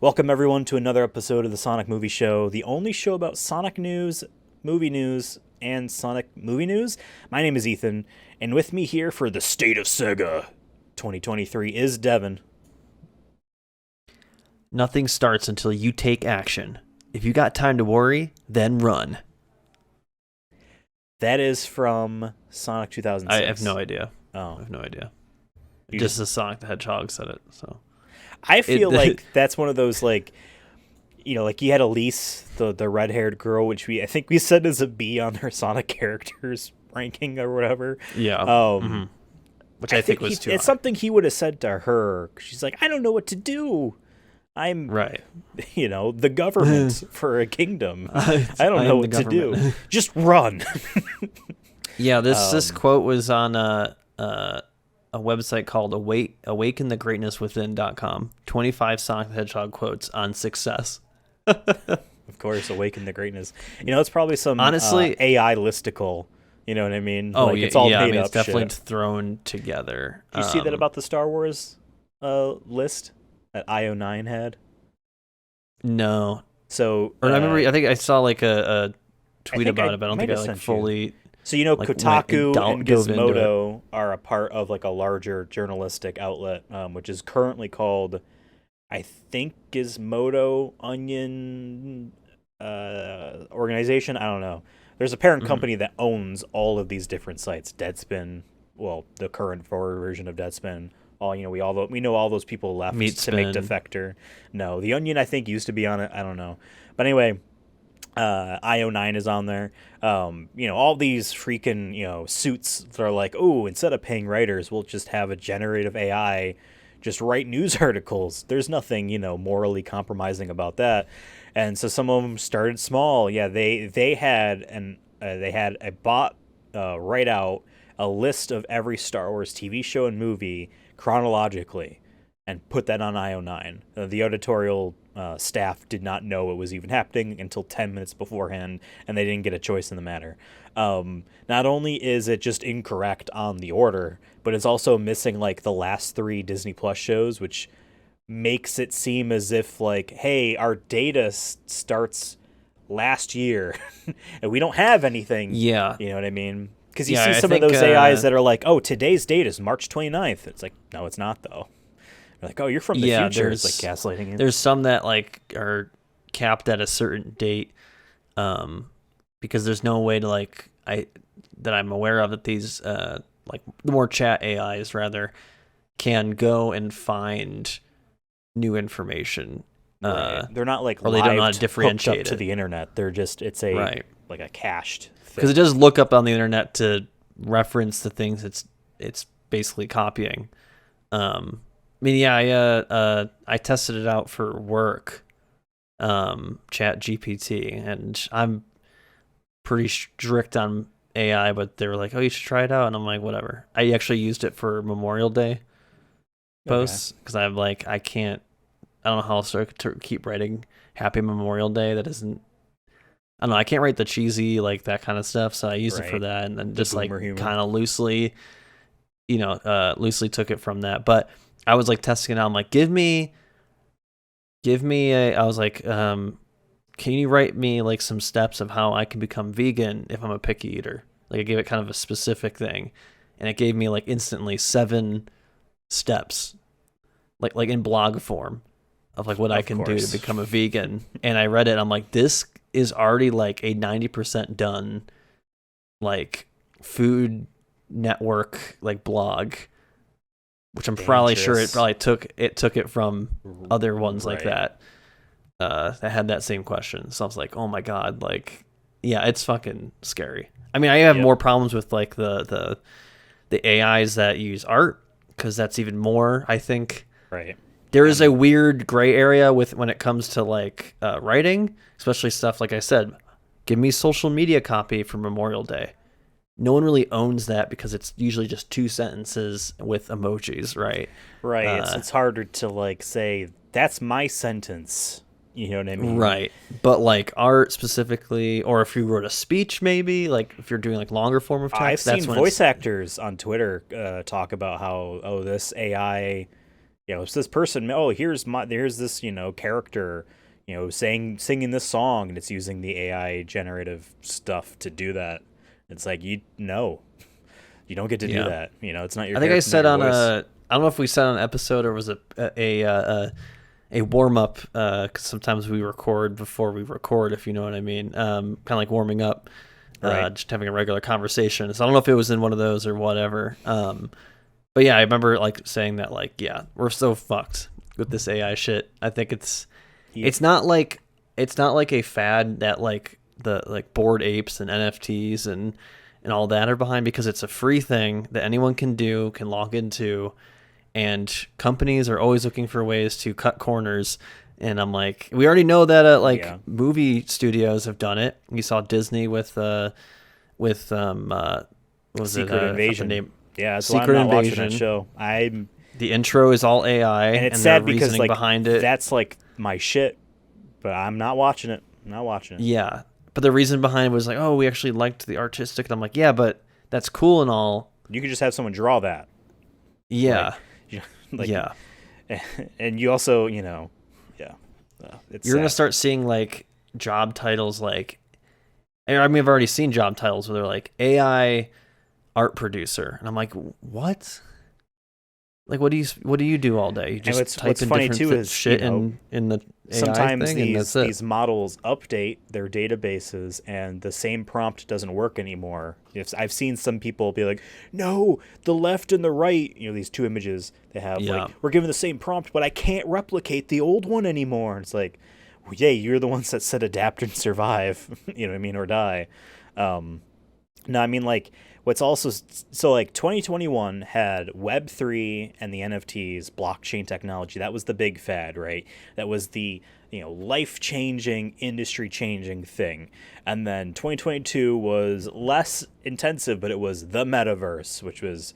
Welcome everyone to another episode of the Sonic Movie Show, the only show about Sonic news, and Sonic movie news. My name is Ethan, and with me here for the State of Sega 2023 is Devin. Nothing starts until you take action. If you got time to worry, then run. That is from Sonic 2006. I have no idea. Oh. I have no idea. You Just the Sonic the Hedgehog said it. So I feel like that's one of those, like, you know, like you had Elise, the red-haired girl, which I think we said is a B on her Sonic characters ranking or whatever. Yeah. Which I think was too It's high. Something he would have said to her. She's like, I don't know what to do. I'm, Right. you know, the government for a kingdom. I I don't know am what the to do. government. Just run. Yeah, this quote was on a website called awakenthegreatnesswithin.com. 25 Sonic the Hedgehog quotes on success. Of course, awaken the greatness. You know, it's probably some Honestly, AI listicle. You know what I mean? Oh, like, yeah, it's all yeah. made I mean, up it's definitely shit. thrown together. You see that about the Star Wars list that IO9 had? No. So, Or I remember, I think I saw like a tweet think about it, but I don't might think I have like sent you. fully. So, you know, like, Kotaku and dove into Gizmodo are a part of like a larger journalistic outlet, which is currently called, I think, Gizmodo Onion organization. I don't know. There's a parent company that owns all of these different sites. Deadspin, well, the current forward version of Deadspin. All, you know, we know all those people left to make Meatspin. Defector. No, the Onion I think used to be on it. I don't know, but anyway. IO9 is on there. You know, all these freaking, you know, suits that are like, oh, instead of paying writers, we'll just have a generative AI just write news articles. There's nothing, you know, morally compromising about that. And so some of them started small. Yeah, they had a bot write out a list of every Star Wars TV show and movie chronologically and put that on IO9. The editorial staff did not know it was even happening until 10 minutes beforehand, and they didn't get a choice in the matter. Not only is it just incorrect on the order, but it's also missing like the last 3 Disney Plus shows, which makes it seem as if like, hey, our data starts last year, and we don't have anything. Yeah. You know what I mean? Because you Yeah, see I some of think, those AIs that are like, oh, today's date is March 29th. It's like, no, it's not, though. Like, oh, you're from the future. It's like gaslighting you. There's some that like are capped at a certain date, because there's no way to that I'm aware of that these like the more chat AIs rather can go and find new information. Right. They're not like or they don't know how to hooked differentiate up to it. the internet. They're just like a cached thing. Because it does look up on the internet to reference the things it's basically copying. I mean, yeah, I tested it out for work, Chat GPT, and I'm pretty strict on AI, but they were like, oh, you should try it out, and I'm like, whatever. I actually used it for Memorial Day posts, because I'm like, I don't know how else to keep writing Happy Memorial Day that isn't, I don't know, I can't write the cheesy, like, that kind of stuff, so I used it for that, and then just, like, kind of loosely, loosely took it from that, but I was like testing it out. I'm like, give me I was like, can you write me like some steps of how I can become vegan if I'm a picky eater? Like I gave it kind of a specific thing, and it gave me like instantly 7 steps, like in blog form of like what I can do to become a vegan. And I read it. And I'm like, this is already like a 90% done, like Food Network like blog. Which I'm probably sure it probably took it from other ones like that had that same question. So I was like, oh my god, like, yeah, it's fucking scary. I mean, I have more problems with like the AIs that use art, because that's even more, I think. Right. There is a weird gray area with when it comes to like writing, especially stuff like I said, give me social media copy for Memorial Day. No one really owns that because it's usually just 2 sentences with emojis, right? Right. It's harder to like say that's my sentence. You know what I mean? Right. But like art specifically, or if you wrote a speech, maybe like if you're doing like longer form of text. I've seen voice actors on Twitter talk about how this AI it's this person. Oh, here's this character, singing this song, and it's using the AI generative stuff to do that. It's like you don't get to do Yeah. that. It's not your I think I character, not said your on voice. I don't know if we said on an episode or was it a warm up, because sometimes we record before we record, if you know what I mean. Kind of like warming up, Right. just having a regular conversation. So I don't know if it was in one of those or whatever. But yeah, I remember like saying that, like, yeah, we're so fucked with this AI shit. I think Yep. it's not like a fad that like the like Bored Apes and NFTs and all that are behind, because it's a free thing that anyone can do, can log into, and companies are always looking for ways to cut corners. And I'm like, we already know that like Yeah. movie studios have done it. You saw Disney with what was it, Secret I forgot the Invasion. name, Yeah, that's why I'm Secret not watching that Invasion. show. The intro is all AI, And it's and their sad because reasoning like behind it. that's like my shit, but I'm not watching it. I'm not watching it. Yeah, but the reason behind it was like, oh, we actually liked the artistic. And I'm like, yeah, but that's cool and all. You could just have someone draw that. Like, Yeah, you know, like, yeah. and you also, yeah, it's You're gonna sad. start seeing like job titles like, I mean, I've already seen job titles where they're like AI art producer, and I'm like, what? Like, what do you do all day? You And just type what's in funny different too is shit in the AI sometimes thing, and that's it. these models update their databases and the same prompt doesn't work anymore. If I've seen some people be like, "No, the left and the right," these two images they have, like, Yeah, we're given the same prompt, but I can't replicate the old one anymore. It's like, well, yeah, you're the ones that said adapt and survive, you know what I mean, or die. Um, no, I mean, like, what's also so like 2021 had Web3 and the NFTs, blockchain technology. That was the big fad, right? That was the life-changing, industry-changing thing. And then 2022 was less intensive, but it was the metaverse, which was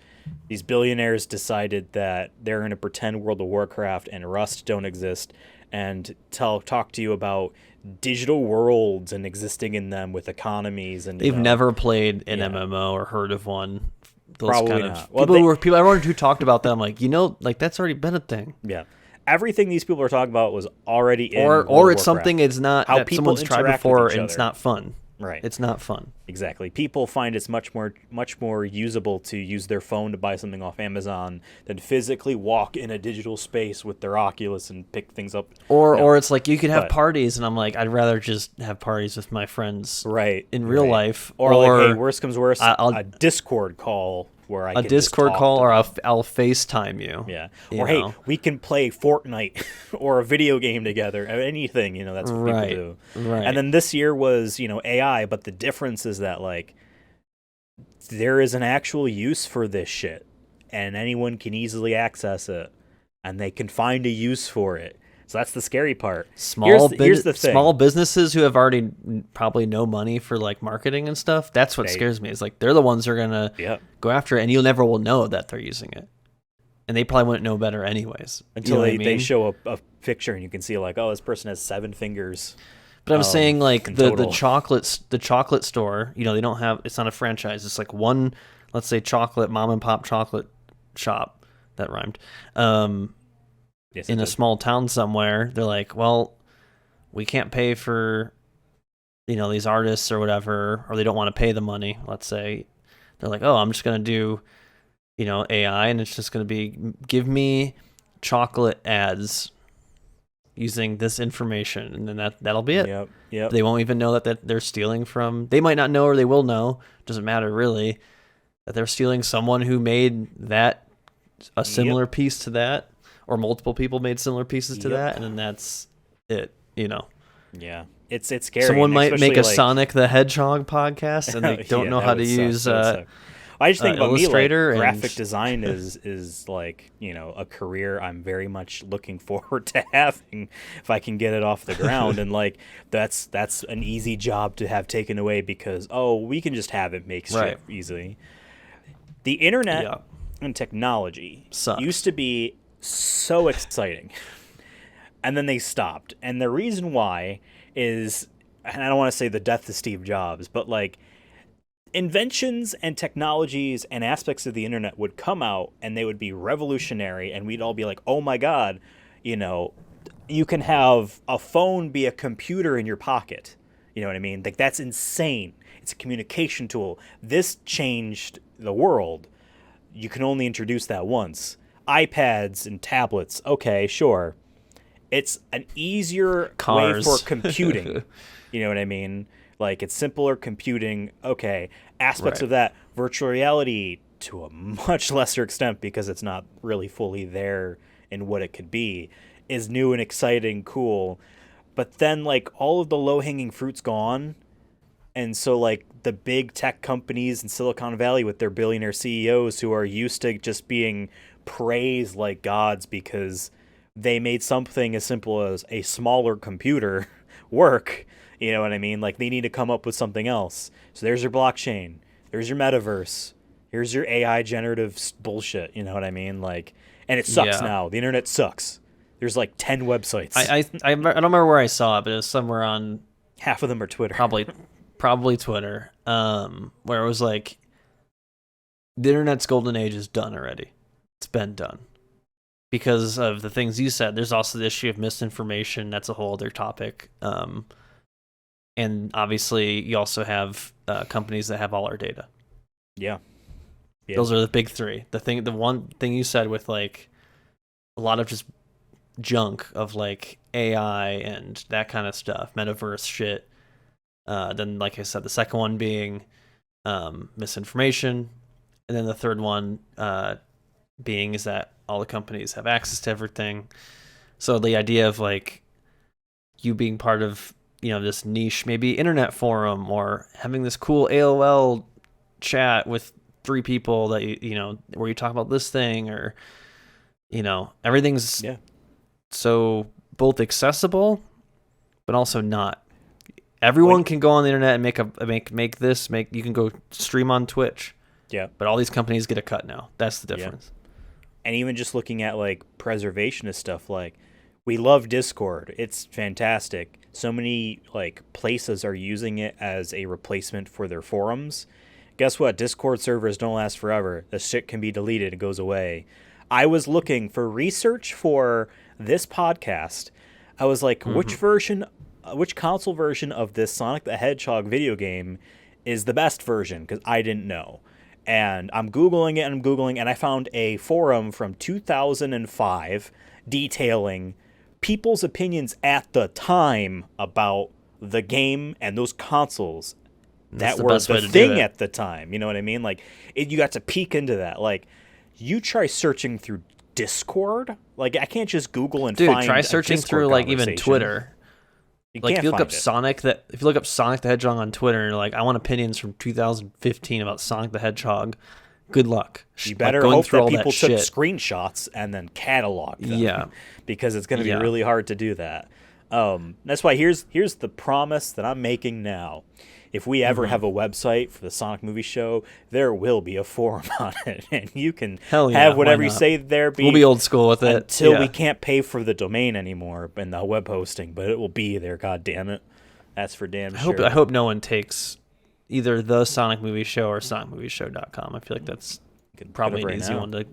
these billionaires decided that they're going to pretend World of Warcraft and Rust don't exist, and talk to you about digital worlds and existing in them with economies and they've never played an yeah, MMO or heard of one. Those probably kind of not. Well, they people everyone who talked about them, like, like that's already been a thing. yeah, everything these people are talking about was already in World Or of it's something Warcraft. it's not How that people someone's tried interact with before each and it's other. not fun. Right. It's not fun. Exactly. People find it's much more usable to use their phone to buy something off Amazon than physically walk in a digital space with their Oculus and pick things up. No, Or it's like you could have but parties, and I'm like, I'd rather just have parties with my friends right, in real right. life, Or like, hey, worst comes worst, I'll a Discord call where I a can just Discord talk call, to or them. I'll FaceTime you. Yeah. You Or hey, know, we can play Fortnite or a video game together. Anything, that's what people right, do. And right. then this year was, AI, but the difference is that like there is an actual use for this shit and anyone can easily access it and they can find a use for it. So that's the scary part. Here's the Small thing. businesses who have already probably no money for like marketing and stuff. That's what They scares me. Is like they're the ones who are gonna yeah. go after it, and you'll never will know that they're using it, and they probably wouldn't know better anyways. You Until know what I they mean? show a picture and you can see like, oh, this person has 7 fingers But I'm saying like in the total. the chocolate store. They don't have. It's not a franchise. It's like one, let's say, chocolate mom and pop chocolate shop that rhymed. Yes, it In a did. small town somewhere, they're like, well, we can't pay for these artists or whatever, or they don't want to pay the money. Let's say they're like, oh, I'm just gonna do AI, and it's just gonna be give me chocolate ads using this information, and then that'll be it. Yep. Yep. They won't even know that they're stealing from. They might not know, or they will know. Doesn't matter really. That they're stealing someone who made that a Yep. similar piece to that, or multiple people made similar pieces to Yep. that, and then that's it. Yeah. It's scary. Someone And might make especially a like Sonic the Hedgehog podcast, and they don't yeah, know that how to would suck. use That would suck. I just think about me, like, Illustrator graphic and design is like, a career I'm very much looking forward to having if I can get it off the ground. And like that's an easy job to have taken away because we can just have it make shit right. easily. The internet Yeah, and technology used sucks. to be so exciting. And then they stopped. And the reason why is, and I don't want to say the death of Steve Jobs, but like inventions and technologies and aspects of the internet would come out and they would be revolutionary, and we'd all be like, oh my God, you know, you can have a phone be a computer in your pocket. You know what I mean? Like, that's insane. It's a communication tool. This changed the world. You can only introduce that once. iPads and tablets, okay, sure. It's an easier Cars. way for computing. You know what I mean? Like, it's simpler computing. Okay, aspects Right. of that, virtual reality to a much lesser extent because it's not really fully there in what it could be, is new and exciting, cool. But then, like, all of the low-hanging fruit's gone. And so, like, the big tech companies in Silicon Valley with their billionaire CEOs who are used to just being praised like gods because they made something as simple as a smaller computer work. You know what I mean? Like, they need to come up with something else. So there's your blockchain. There's your metaverse. Here's your AI generative bullshit. You know what I mean? Like, and it sucks Yeah. now. The internet sucks. There's like 10 websites. I don't remember where I saw it, but it was somewhere on Half of them are Twitter. probably Twitter, where it was like, the internet's golden age is done already. It's been done. Because of the things you said, there's also the issue of misinformation. That's a whole other topic. And obviously, you also have companies that have all our data. Yeah. Those are the big three. The one thing you said with like a lot of just junk of like AI and that kind of stuff, metaverse shit. Then, like I said, the second one being misinformation, and then the third one being is that all the companies have access to everything. So the idea of like you being part of, you know, this niche, maybe internet forum, or having this cool AOL chat with 3 people that you know, where you talk about this thing, or you know, everything's so both accessible but also not. Everyone can go on the internet and you can go stream on Twitch. Yeah. But all these companies get a cut now. That's the difference. And even just looking at like preservation of stuff, like, we love Discord. It's fantastic. So many like places are using it as a replacement for their forums. Guess what? Discord servers don't last forever. The shit can be deleted. It goes away. I was looking for research for this podcast. I was like, which console version of this Sonic the Hedgehog video game is the best version? Because I didn't know. And I'm Googling it, and I found a forum from 2005 detailing people's opinions at the time about the game and those consoles that were the thing at the time. You know what I mean? Like, you got to peek into that. Like, you try searching through Discord. Like, I can't just Google and find. Dude, try searching through like even Twitter. Like, if you look up Sonic the Hedgehog on Twitter and you're like, I want opinions from 2015 about Sonic the Hedgehog, good luck. You better hope that people took screenshots and then cataloged them. Yeah. Because it's going to be really hard to do that. That's why here's the promise that I'm making now. If we ever have a website for the Sonic Movie Show, there will be a forum on it, and you can have whatever you say there be. We'll be old school with it until we can't pay for the domain anymore and the web hosting, but it will be there. God damn it, that's for damn sure. I hope no one takes either the Sonic Movie Show or SonicMovieShow.com. I feel like that's probably an easy one to.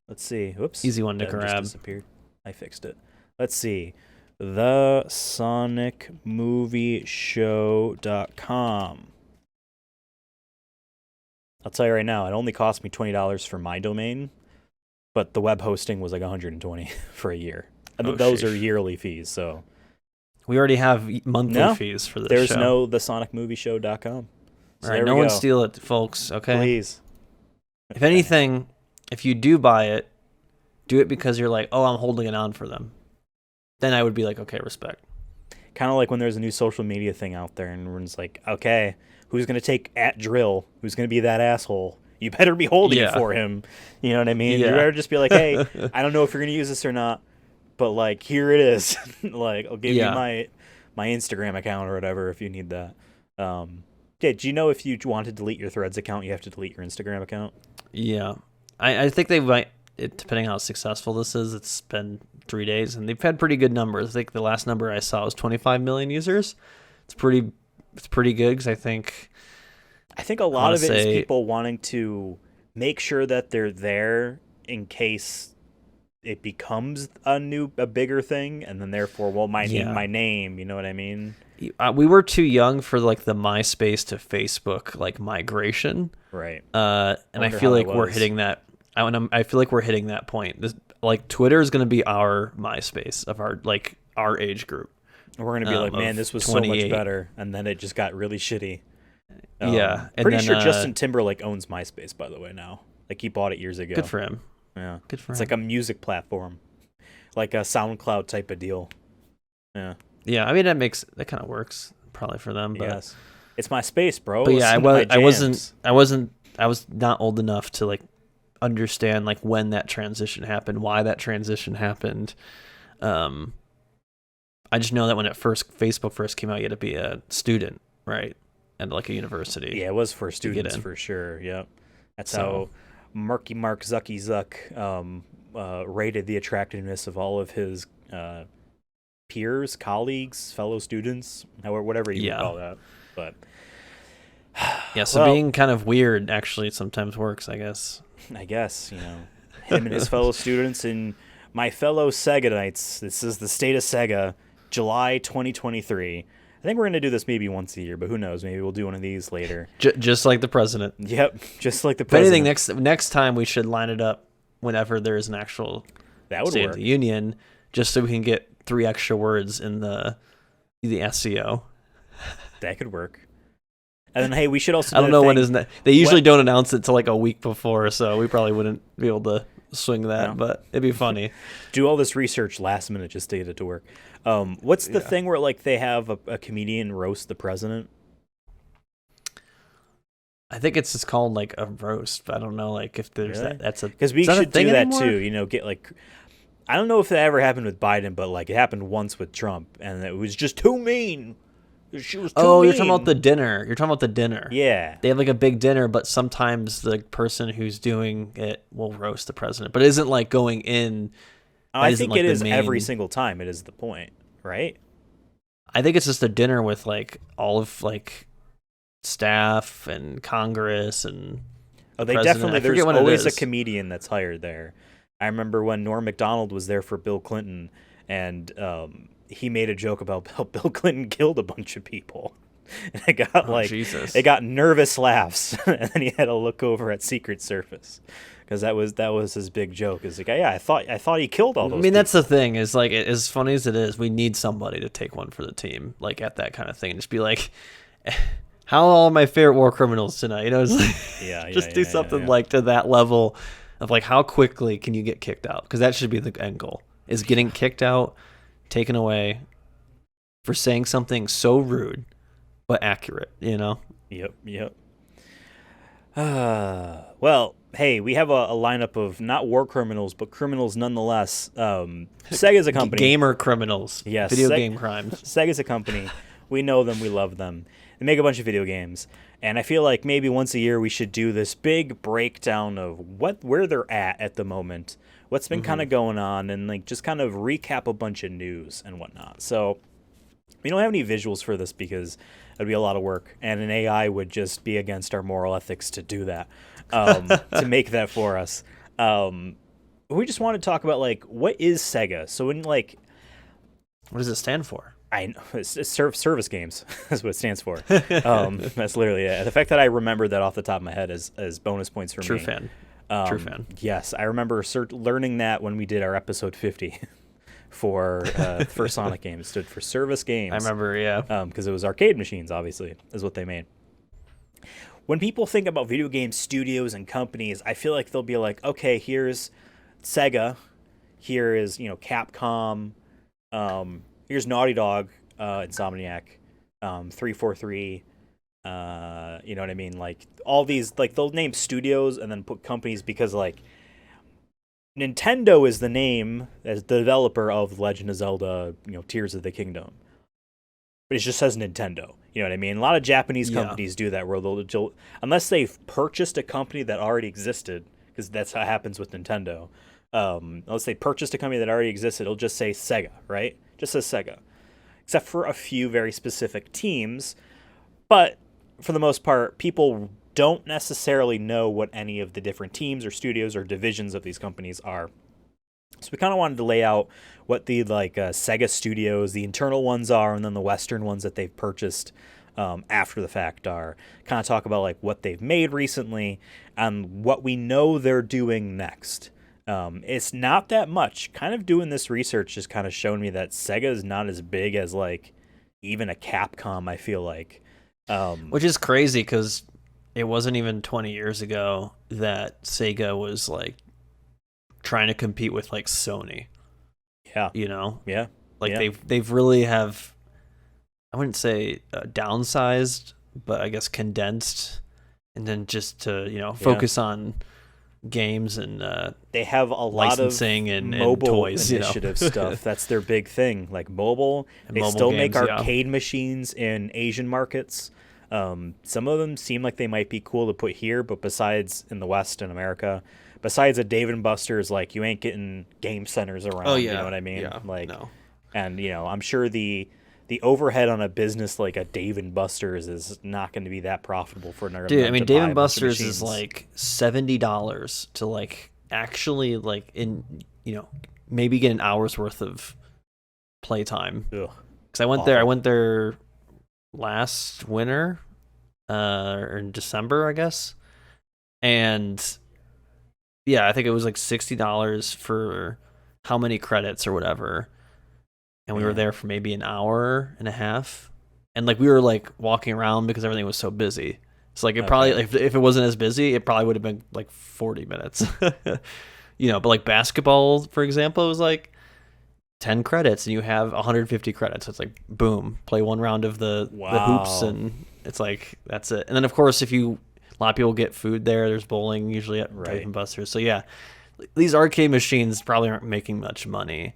Let's see. Whoops. Easy one to grab. Just disappeared. I fixed it. Let's see. thesonicmovieshow.com. I'll tell you right now, it only cost me $20 for my domain, but the web hosting was like $120 for a year. Those are yearly fees, so we already have monthly fees for this. There's no thesonicmovieshow.com. So all right, no one steal it, folks. Okay, please. If anything, if you do buy it, do it because you're like, oh, I'm holding it on for them. Then I would be like, okay, respect. Kind of like when there's a new social media thing out there and everyone's like, okay, who's going to take @drill? Who's going to be that asshole? You better be holding it for him. You know what I mean? You better just be like, hey, I don't know if you're going to use this or not, but like, here it is. Like, I'll give you my Instagram account or whatever if you need that. Do you know if you want to delete your Threads account, you have to delete your Instagram account? Yeah. I think they might, depending on how successful this is, it's been 3 days, and they've had pretty good numbers. I think the last number I saw was 25 million users. It's pretty good because I think I think a I lot want to of it is say, people wanting to make sure that they're there in case it becomes a bigger thing, and then therefore, well, yeah, my name, you know what I mean? we were too young for like the MySpace to Facebook like migration. Right. I And I wonder feel how that like we're was. hitting that. I feel like we're hitting that point. Like Twitter is going to be our MySpace of our age group And we're gonna be like, man, of this was so much 28. better, and then it just got really shitty. Yeah, and Pretty then sure Justin Timberlake owns MySpace, by the way. Now, like he bought it years good ago. for him. Yeah, Good for it's him. like a music platform, like a SoundCloud type of deal. Yeah, Yeah, I mean that kind of works probably for them, but yes, it's my space, bro. but yeah, Listen to my jams. I was not old enough to like understand like when that transition happened, why that transition happened. Um, I just know that when Facebook first came out, you had to be a student, right, and like a university Yeah, it was for to get students in. for sure. Yep, that's So how Marky Mark Zucky Zuck rated the attractiveness of all of his peers, colleagues, fellow students, however, whatever you would yeah, call that. But yeah. So well, being kind of weird actually sometimes works, I guess. I guess, him and his fellow students and my fellow Sega Knights. This is the state of Sega, July 2023. I think we're going to do this maybe once a year, but who knows? Maybe we'll do one of these later. Just like the president. Yep, just like the If anything, president. next time we should line it up whenever there is an actual That would State of work. the Union, just so we can get 3 extra words in the SEO. That could work. And then, hey, we should also I do don't a know thing. when is they usually What? don't announce it till like a week before, so we probably wouldn't be able to swing that, No. but it'd be funny. Do all this research last minute just to get it to work. What's the Yeah. thing where like they have a comedian roast the president? I think it's just called like a roast, but I don't know like if there's Really? that's a Because we is that a should thing do that anymore? too. Get like, I don't know if that ever happened with Biden, but like it happened once with Trump, and it was just too mean. She was too Oh, mean. you're talking about the dinner. You're talking about the dinner. Yeah. They have like a big dinner, but sometimes the person who's doing it will roast the president. But it isn't like going in. I Isn't think like it the is every main. single time. It is the point, right? I think it's just a dinner with like all of like staff and Congress and Oh, the they president. definitely. I There's forget what it always a is. comedian that's hired there. I remember when Norm Macdonald was there for Bill Clinton, and he made a joke about how Bill Clinton killed a bunch of people, and Oh Jesus! it got nervous laughs, and then he had to look over at Secret Service because that was his big joke. Is like, yeah, I thought he killed all I those. mean, that's people. the thing. Is like as funny as it is, we need somebody to take one for the team, like at that kind of thing, and just be like, "How are all my favorite war criminals tonight?" You know, it's like, Yeah, just do something yeah. like to that level of like how quickly can you get kicked out? Because that should be the end goal: is getting kicked out, taken away for saying something so rude but accurate. You know. Yep. Well, hey, we have a lineup of not war criminals, but criminals nonetheless. Sega's a company. Gamer criminals. Yes, Video game crimes. Sega's a company. We know them. We love them. They make a bunch of video games, and I feel like maybe once a year we should do this big breakdown of where they're at the moment, what's been kind of going on, and like just kind of recap a bunch of news and whatnot. So we don't have any visuals for this because it'd be a lot of work, and an AI would just be against our moral ethics to do that, to make that for us. We just want to talk about like what is Sega. So when like What does it stand for? I know it's service games. That's what it stands for. That's literally it. The fact that I remember that off the top of my head is bonus points for True me. fan. True fan. Yes, I remember learning that when we did our episode 50 for Sonic games. It stood for service games. I remember, yeah. Because it was arcade machines, obviously, is what they made. When people think about video game studios and companies, I feel like they'll be like, okay, here's Sega, here is Capcom, here's Naughty Dog, Insomniac, 343. You know what I mean? Like all these, like they'll name studios and then put companies because like Nintendo is the name as the developer of Legend of Zelda, Tears of the Kingdom. But it just says Nintendo. You know what I mean? A lot of Japanese Yeah. companies do that where they'll unless they've purchased a company that already existed, because that's how it happens with Nintendo. Unless they purchased a company that already existed, it'll just say Sega, right? Just says Sega. Except for a few very specific teams. But for the most part, people don't necessarily know what any of the different teams or studios or divisions of these companies are. So we kind of wanted to lay out what the Sega studios, the internal ones are, and then the Western ones that they've purchased after the fact are. Kind of talk about like what they've made recently and what we know they're doing next. It's not that much. Kind of doing this research has kind of shown me that Sega is not as big as like even a Capcom, I feel like. Which is crazy because it wasn't even 20 years ago that Sega was like trying to compete with like Sony. Yeah. You know? Yeah. Like yeah. they've really have, I wouldn't say downsized, but I guess condensed, and then just to, you know, focus on games and they have a lot of licensing and mobile toys, initiative stuff. That's their big thing, like mobile. And they mobile still games, make arcade machines in Asian markets. Some of them seem like they might be cool to put here, but besides in the West and America, besides a Dave and Buster's, like you ain't getting game centers around. Oh yeah, you know what I mean? Yeah, like, no. And you know, I'm sure the overhead on a business like a Dave and Buster's is not going to be that profitable for another. Dude, I mean, Dave and Buster's is like $70 to like actually like in, you know, maybe get an hour's worth of playtime. Because I went there last winter, or in December, I guess, and yeah, I think it was like $60 for how many credits or whatever. And we were there for maybe an hour and a half. And like we were like walking around because everything was so busy. So like it probably, like, if it wasn't as busy, it probably would have been like 40 minutes. You know, but like basketball, for example, was like 10 credits and you have 150 credits. So it's like, boom, play one round of the hoops and it's like, that's it. And then of course, a lot of people get food there. There's bowling usually at Dave and Buster's. So yeah, these arcade machines probably aren't making much money.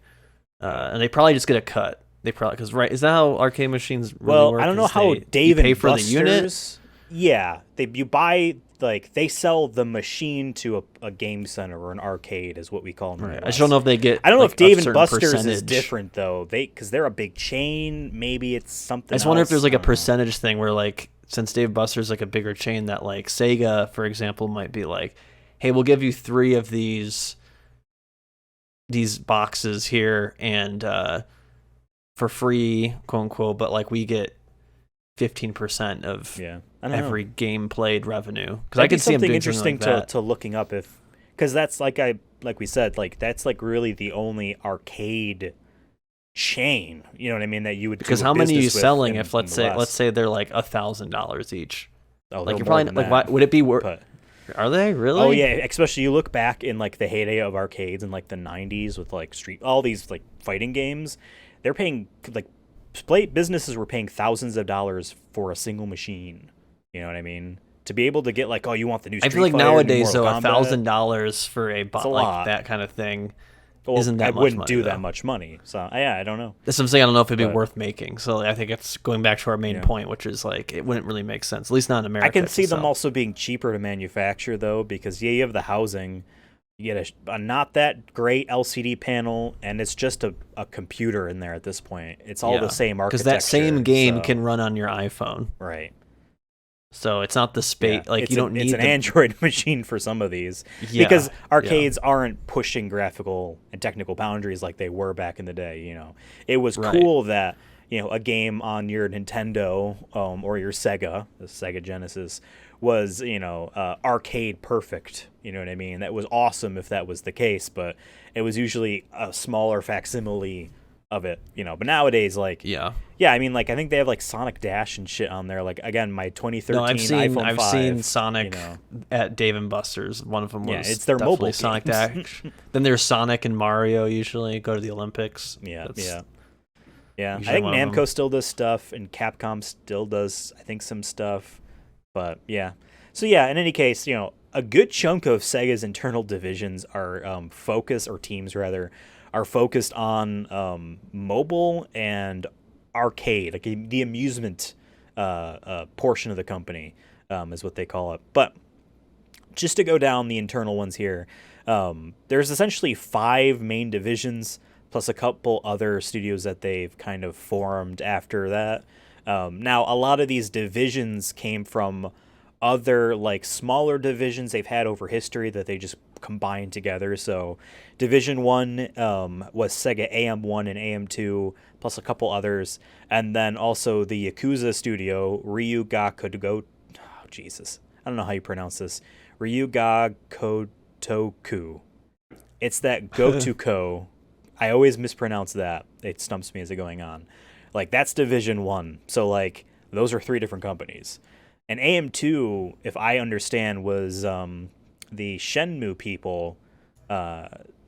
And they probably just get a cut. They probably, because is that how arcade machines really work? I don't know how Dave and Buster's for the unit. Yeah, you buy, like they sell the machine to a game center or an arcade is what we call them. Right. I just don't know if they get. I don't know like if Dave and Buster's percentage. is different though. Because they're a big chain. Maybe it's something. I just wonder if there's like a percentage thing where like since Dave Buster's like a bigger chain that like Sega, for example, might be like, hey, we'll give you 3 of these boxes here and for free, quote unquote, but like we get 15% of every game played revenue. Because I can see them doing interesting like that. to looking up because that's like we said, like that's like really the only arcade chain, you know what I mean, that you would. Because how many are you selling if let's say they're like $1,000 each? Oh, like you're probably like, why would it be worth? Are they really? Oh yeah, especially you look back in like the heyday of arcades in like the 90s with like all these like fighting games. They're paying like businesses were paying thousands of dollars for a single machine. You know what I mean? To be able to get like, oh, you want the new Street Fighter? I feel like nowadays though, $1,000 for a like that kind of thing isn't that much money. I wouldn't do that much money. So yeah, I don't know. That's what I'm saying. I don't know if it'd be worth making. So I think it's going back to our main point, which is like it wouldn't really make sense, at least not in America. I can see them also being cheaper to manufacture though, because you have the housing, you get a not that great LCD panel, and it's just a computer in there at this point. It's all the same architecture. Because that same game can run on your iPhone. Right. So it's not the space. Like you don't need. It's an Android machine for some of these because arcades aren't pushing graphical and technical boundaries like they were back in the day. You know, it was cool that a game on your Nintendo or your Sega, the Sega Genesis, was arcade perfect. You know what I mean? That was awesome if that was the case, but it was usually a smaller facsimile of it, but nowadays, like, I mean, like, I think they have like Sonic Dash and shit on there. Like, again, my 2013 iPhone 5. I've seen Sonic at Dave and Buster's. One of them was it's their mobile Sonic Dash. Then there's Sonic and Mario usually go to the Olympics. Yeah. I think Namco still does stuff, and Capcom still does, I think, some stuff. But yeah, so yeah. In any case, a good chunk of Sega's internal divisions are teams are focused on mobile and arcade, like the amusement portion of the company is what they call it. But just to go down the internal ones here, there's essentially 5 main divisions plus a couple other studios that they've kind of formed after that. Now, a lot of these divisions came from other like smaller divisions they've had over history that they just combined together. So, Division One was Sega AM1 and AM2, plus a couple others, and then also the Yakuza studio Ryuga Kodogo. Oh, Jesus, I don't know how you pronounce this. Ryuga Kotoku. It's that Gotuko. I always mispronounce that. It stumps me as it going on. Like, that's Division 1. So, like, those are 3 different companies. And AM2, if I understand, was the Shenmue people,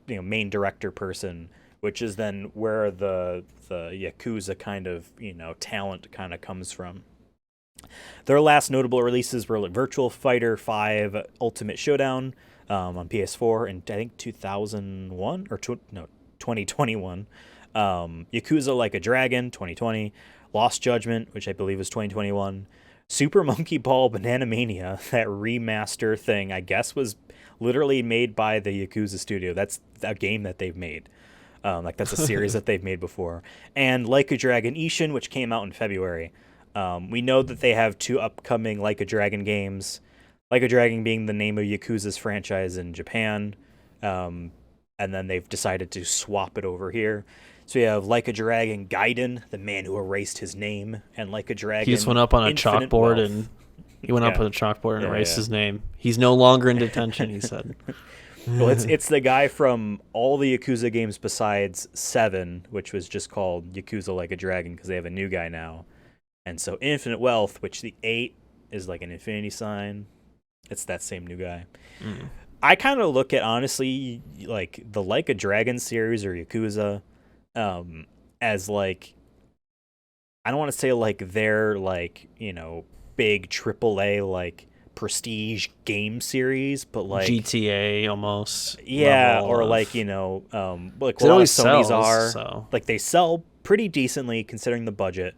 main director person, which is then where the Yakuza kind of, talent kind of comes from. Their last notable releases were like Virtual Fighter 5 Ultimate Showdown on PS4 in, I think, 2001 or 2021. Yakuza Like a Dragon, 2020. Lost Judgment, which I believe was 2021. Super Monkey Ball Banana Mania, that remaster thing, I guess was literally made by the Yakuza studio. That's a game that they've made. That's a series that they've made before. And Like a Dragon Ishin, which came out in February. We know that they have 2 upcoming Like a Dragon games. Like a Dragon being the name of Yakuza's franchise in Japan. And then they've decided to swap it over here. So we have Like a Dragon Gaiden, the man who erased his name, and Like a Dragon. He just went up on a Infinite chalkboard Wealth. and erased his name. He's no longer in detention, he said. Well, it's the guy from all the Yakuza games besides 7, which was just called Yakuza Like a Dragon because they have a new guy now. And so Infinite Wealth, which the 8 is like an infinity sign. It's that same new guy. Mm. I kind of look at, honestly, like the Like a Dragon series or Yakuza as like, I don't want to say like they're like, big AAA like prestige game series, but like GTA almost. Yeah, or of, like, like what a lot of always Sony's sells, are. so. Like they sell pretty decently considering the budget.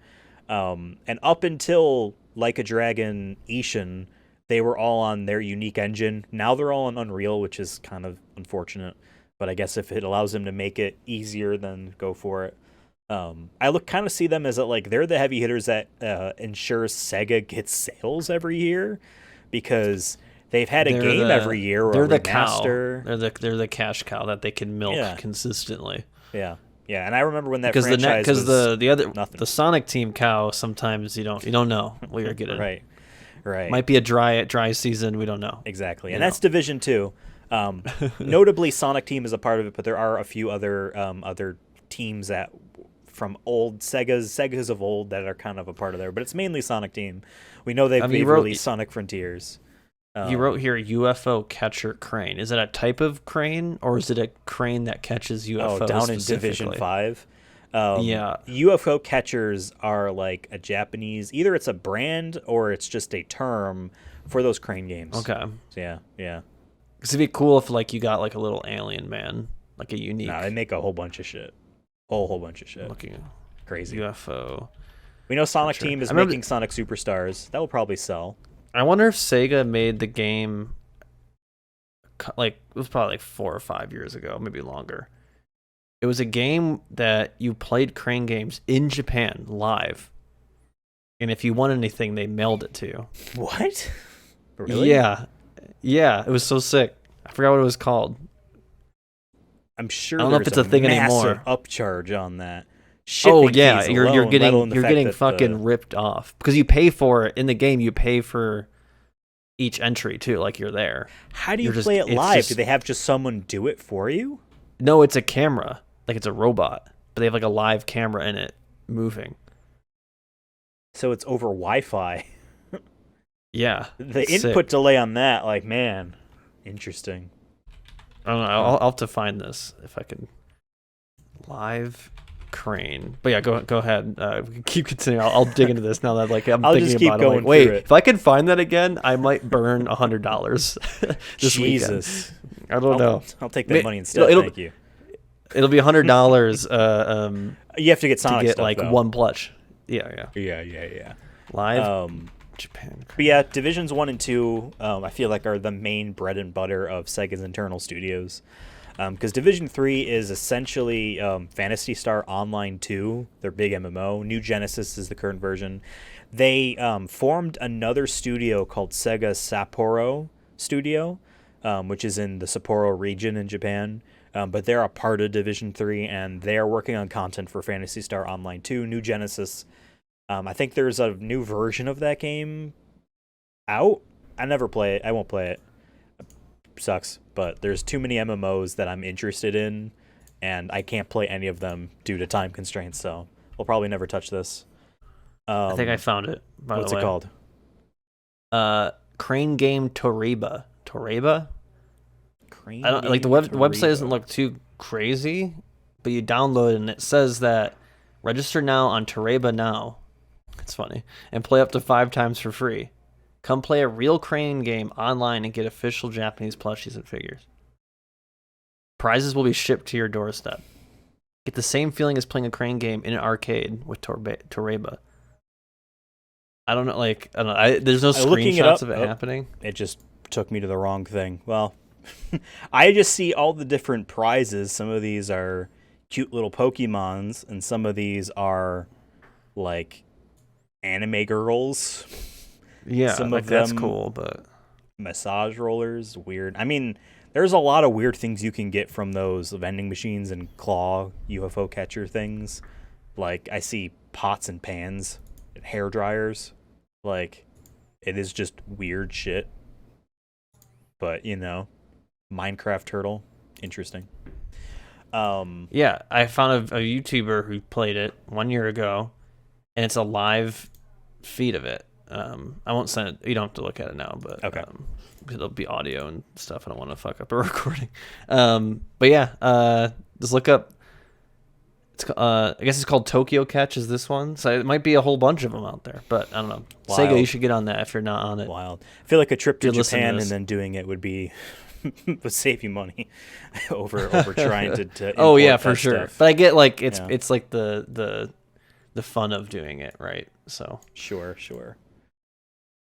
And up until Like a Dragon Ishin, they were all on their unique engine. Now they're all on Unreal, which is kind of unfortunate. But I guess if it allows them to make it easier, then go for it. I kind of see them as like they're the heavy hitters that ensures Sega gets sales every year, because they've had a game every year or they're a the remaster. Cow. They're the cash cow that they can milk consistently. Yeah, and I remember when that because franchise was the other nothing. The Sonic Team cow, sometimes you don't know what you're getting. Right. Might be a dry season. We don't know Exactly, and that's Division 2. Notably, Sonic Team is a part of it, but there are a few other teams that from old Segas of old that are kind of a part of there, but it's mainly Sonic Team. We know they've released Sonic Frontiers. You wrote here UFO catcher crane. Is it a type of crane, or is it a crane that catches UFOs? Oh, down in Division 5. Yeah. UFO catchers are like a Japanese, either it's a brand or it's just a term for those crane games. Okay. So yeah. Because it'd be cool if like you got like a little alien man, like a unique. Nah, they make a whole bunch of shit. Whole bunch of shit. Looking crazy. UFO. We know Sonic Team is making Sonic Superstars. That will probably sell. I wonder if Sega made the game, like, it was probably like 4 or 5 years ago, maybe longer. It was a game that you played crane games in Japan live. And if you won anything, they mailed it to you. What? Really? Yeah. It was so sick. I forgot what it was called. I'm sure I don't know if it's a thing anymore. Upcharge on that. Shipping fees you're alone, getting fucking ripped off because you pay for it in the game. You pay for each entry too, like you're there. How do you play it live? Do they have just someone do it for you? No, it's a camera, like it's a robot, but they have like a live camera in it moving. So it's over Wi-Fi. Yeah, the input delay on that, like, man, interesting. I don't know. I'll have to find this if I can. Live crane, but yeah, go ahead. Keep continuing. I'll dig into this now that like I'm thinking just keep about going it. Like, wait, it. if I can find that again, I might burn $100 this Jesus. weekend. I don't know. I'll take that money instead. Thank you. It'll be $100. You have to get Sonic to get stuff, like though. one plush. Yeah. Live Japan. But yeah, Divisions 1 and 2, I feel like are the main bread and butter of Sega's internal studios. Because Division 3 is essentially Phantasy Star Online 2, their big MMO. New Genesis is the current version. They formed another studio called Sega Sapporo Studio, which is in the Sapporo region in Japan. But they're a part of Division 3, and they are working on content for Phantasy Star Online 2, New Genesis. I think there's a new version of that game out. I never play it. I won't play it. Sucks, but there's too many MMOs that I'm interested in, and I can't play any of them due to time constraints, so we'll probably never touch this. I think I found it, by the way. What's it called? Crane Game Toreba. Toreba? Crane I don't Game like the website Toreba. doesn't look too crazy, but you download it and it says that register now on Toreba now. It's funny. And play up to 5 times for free. Come play a real crane game online and get official Japanese plushies and figures. Prizes will be shipped to your doorstep. Get the same feeling as playing a crane game in an arcade with Toreba. I don't know, there's no screenshots of it happening. It just took me to the wrong thing. Well, I just see all the different prizes. Some of these are cute little Pokemons, and some of these are like anime girls. Yeah, some of that's them cool, but massage rollers, weird. I mean, there's a lot of weird things you can get from those vending machines and claw UFO catcher things. Like, I see pots and pans and hair dryers. Like, it is just weird shit. But, Minecraft turtle, interesting. Yeah, I found a YouTuber who played it 1 year ago, and it's a live feed of it. I won't send it. You don't have to look at it now, but okay. It'll be audio and stuff. I don't want to fuck up a recording. But yeah, just look up. It's I guess it's called Tokyo Catch. Is this one? So it might be a whole bunch of them out there, but I don't know. Wild. Sega, you should get on that if you're not on it. Wild. I feel like a trip to You'd listen to Japan this. and then doing it would be would save you money over trying to Oh yeah, import for that sure. stuff. But I get like it's like the fun of doing it, right? So Sure.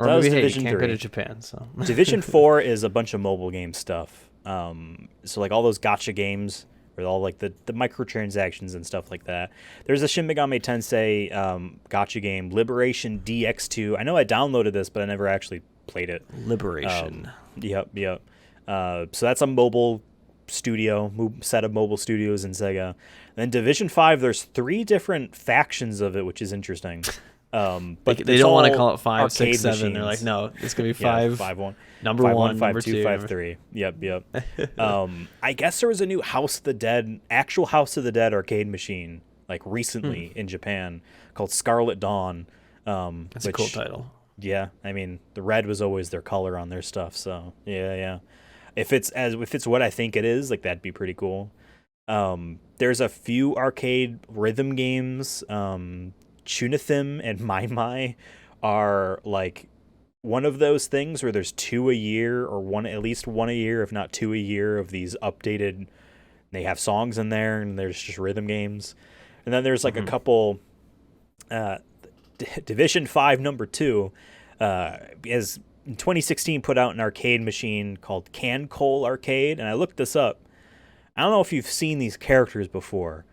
or That was maybe hey, you Division can't go 3. to Japan. So Division 4 is a bunch of mobile game stuff. So like all those gacha games with all like the microtransactions and stuff like that. There's a Shin Megami Tensei gacha game, Liberation DX2. I know I downloaded this, but I never actually played it. Liberation. Yep. So that's a mobile studio, set of mobile studios in Sega. Then Division 5, there's 3 different factions of it, which is interesting. But they don't want to call it 5, arcade 6, 7. machines. They're like, no, it's gonna be 5. 5-1. Number 5-1, 1, 5-2, number 2, 5-3. Yep. I guess there was a new actual House of the Dead arcade machine, like recently in Japan, called Scarlet Dawn. That's a cool title. Yeah, I mean, the red was always their color on their stuff, so yeah. If it's what I think it is, like that'd be pretty cool. There's a few arcade rhythm games. Chunithim and Mai are like one of those things where there's 2 a year, or at least one a year, if not 2 a year, of these updated. They have songs in there, and there's just rhythm games. And then there's like a couple. Division 5 number 2 is in 2016 put out an arcade machine called Cancol Arcade, and I looked this up. I don't know if you've seen these characters before,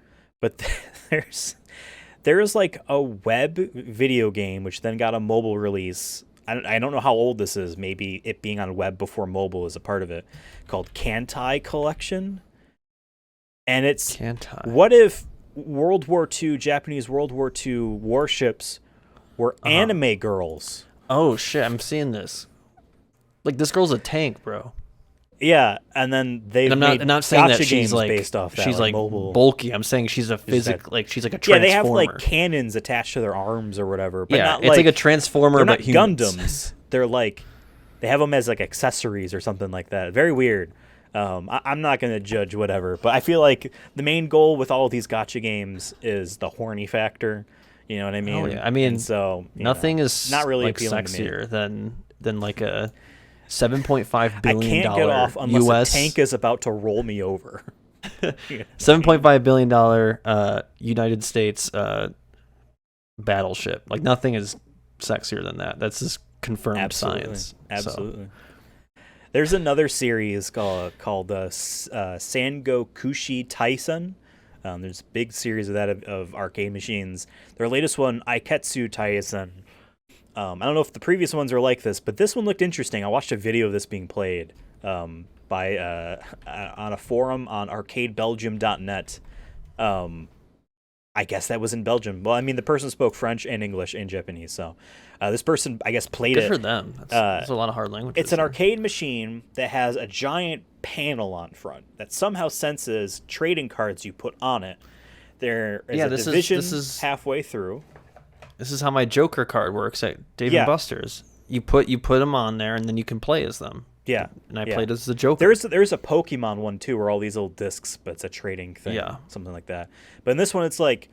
but there's like a web video game which then got a mobile release. I don't know how old this is. Maybe it being on web before mobile is a part of it, called Kantai Collection. And it's Kantai. What if Japanese World War II warships were anime girls? Oh shit, I'm seeing this. Like, this girl's a tank, bro. Yeah, and then they've I'm made not saying that gacha she's games like based off that, she's like mobile. bulky. I'm saying she's a she's like a transformer. Yeah, they have like cannons attached to their arms or whatever. But yeah, not it's like a transformer, they're but not humans. Gundams. They're like, they have them as like accessories or something like that. Very weird. I'm not gonna judge whatever, but I feel like the main goal with all of these gacha games is the horny factor. You know what I mean? Oh yeah, I mean, and so nothing is not really like appealing sexier to me. than like a $7.5 billion I can't get off unless US a tank is about to roll me over. $7.5 billion United States battleship. Like, nothing is sexier than that. That's just confirmed science. Absolutely. So. There's another series called Sangokushi Taisen. There's a big series of that of arcade machines. Their latest one, Aiketsu Taisen. I don't know if the previous ones are like this, but this one looked interesting. I watched a video of this being played by on a forum on arcadebelgium.net. I guess that was in Belgium. Well, I mean, the person spoke French and English and Japanese, so this person, I guess, played Good it. for them. That's a lot of hard languages. It's an arcade machine that has a giant panel on front that somehow senses trading cards you put on it. There is a division this is halfway through. This is how my Joker card works at Dave Yeah. and Buster's. You put them on there, and then you can play as them. Yeah, And I yeah. played as the Joker. There's a Pokemon one too, where all these little discs, but it's a trading thing, Yeah. something like that. But in this one, it's like,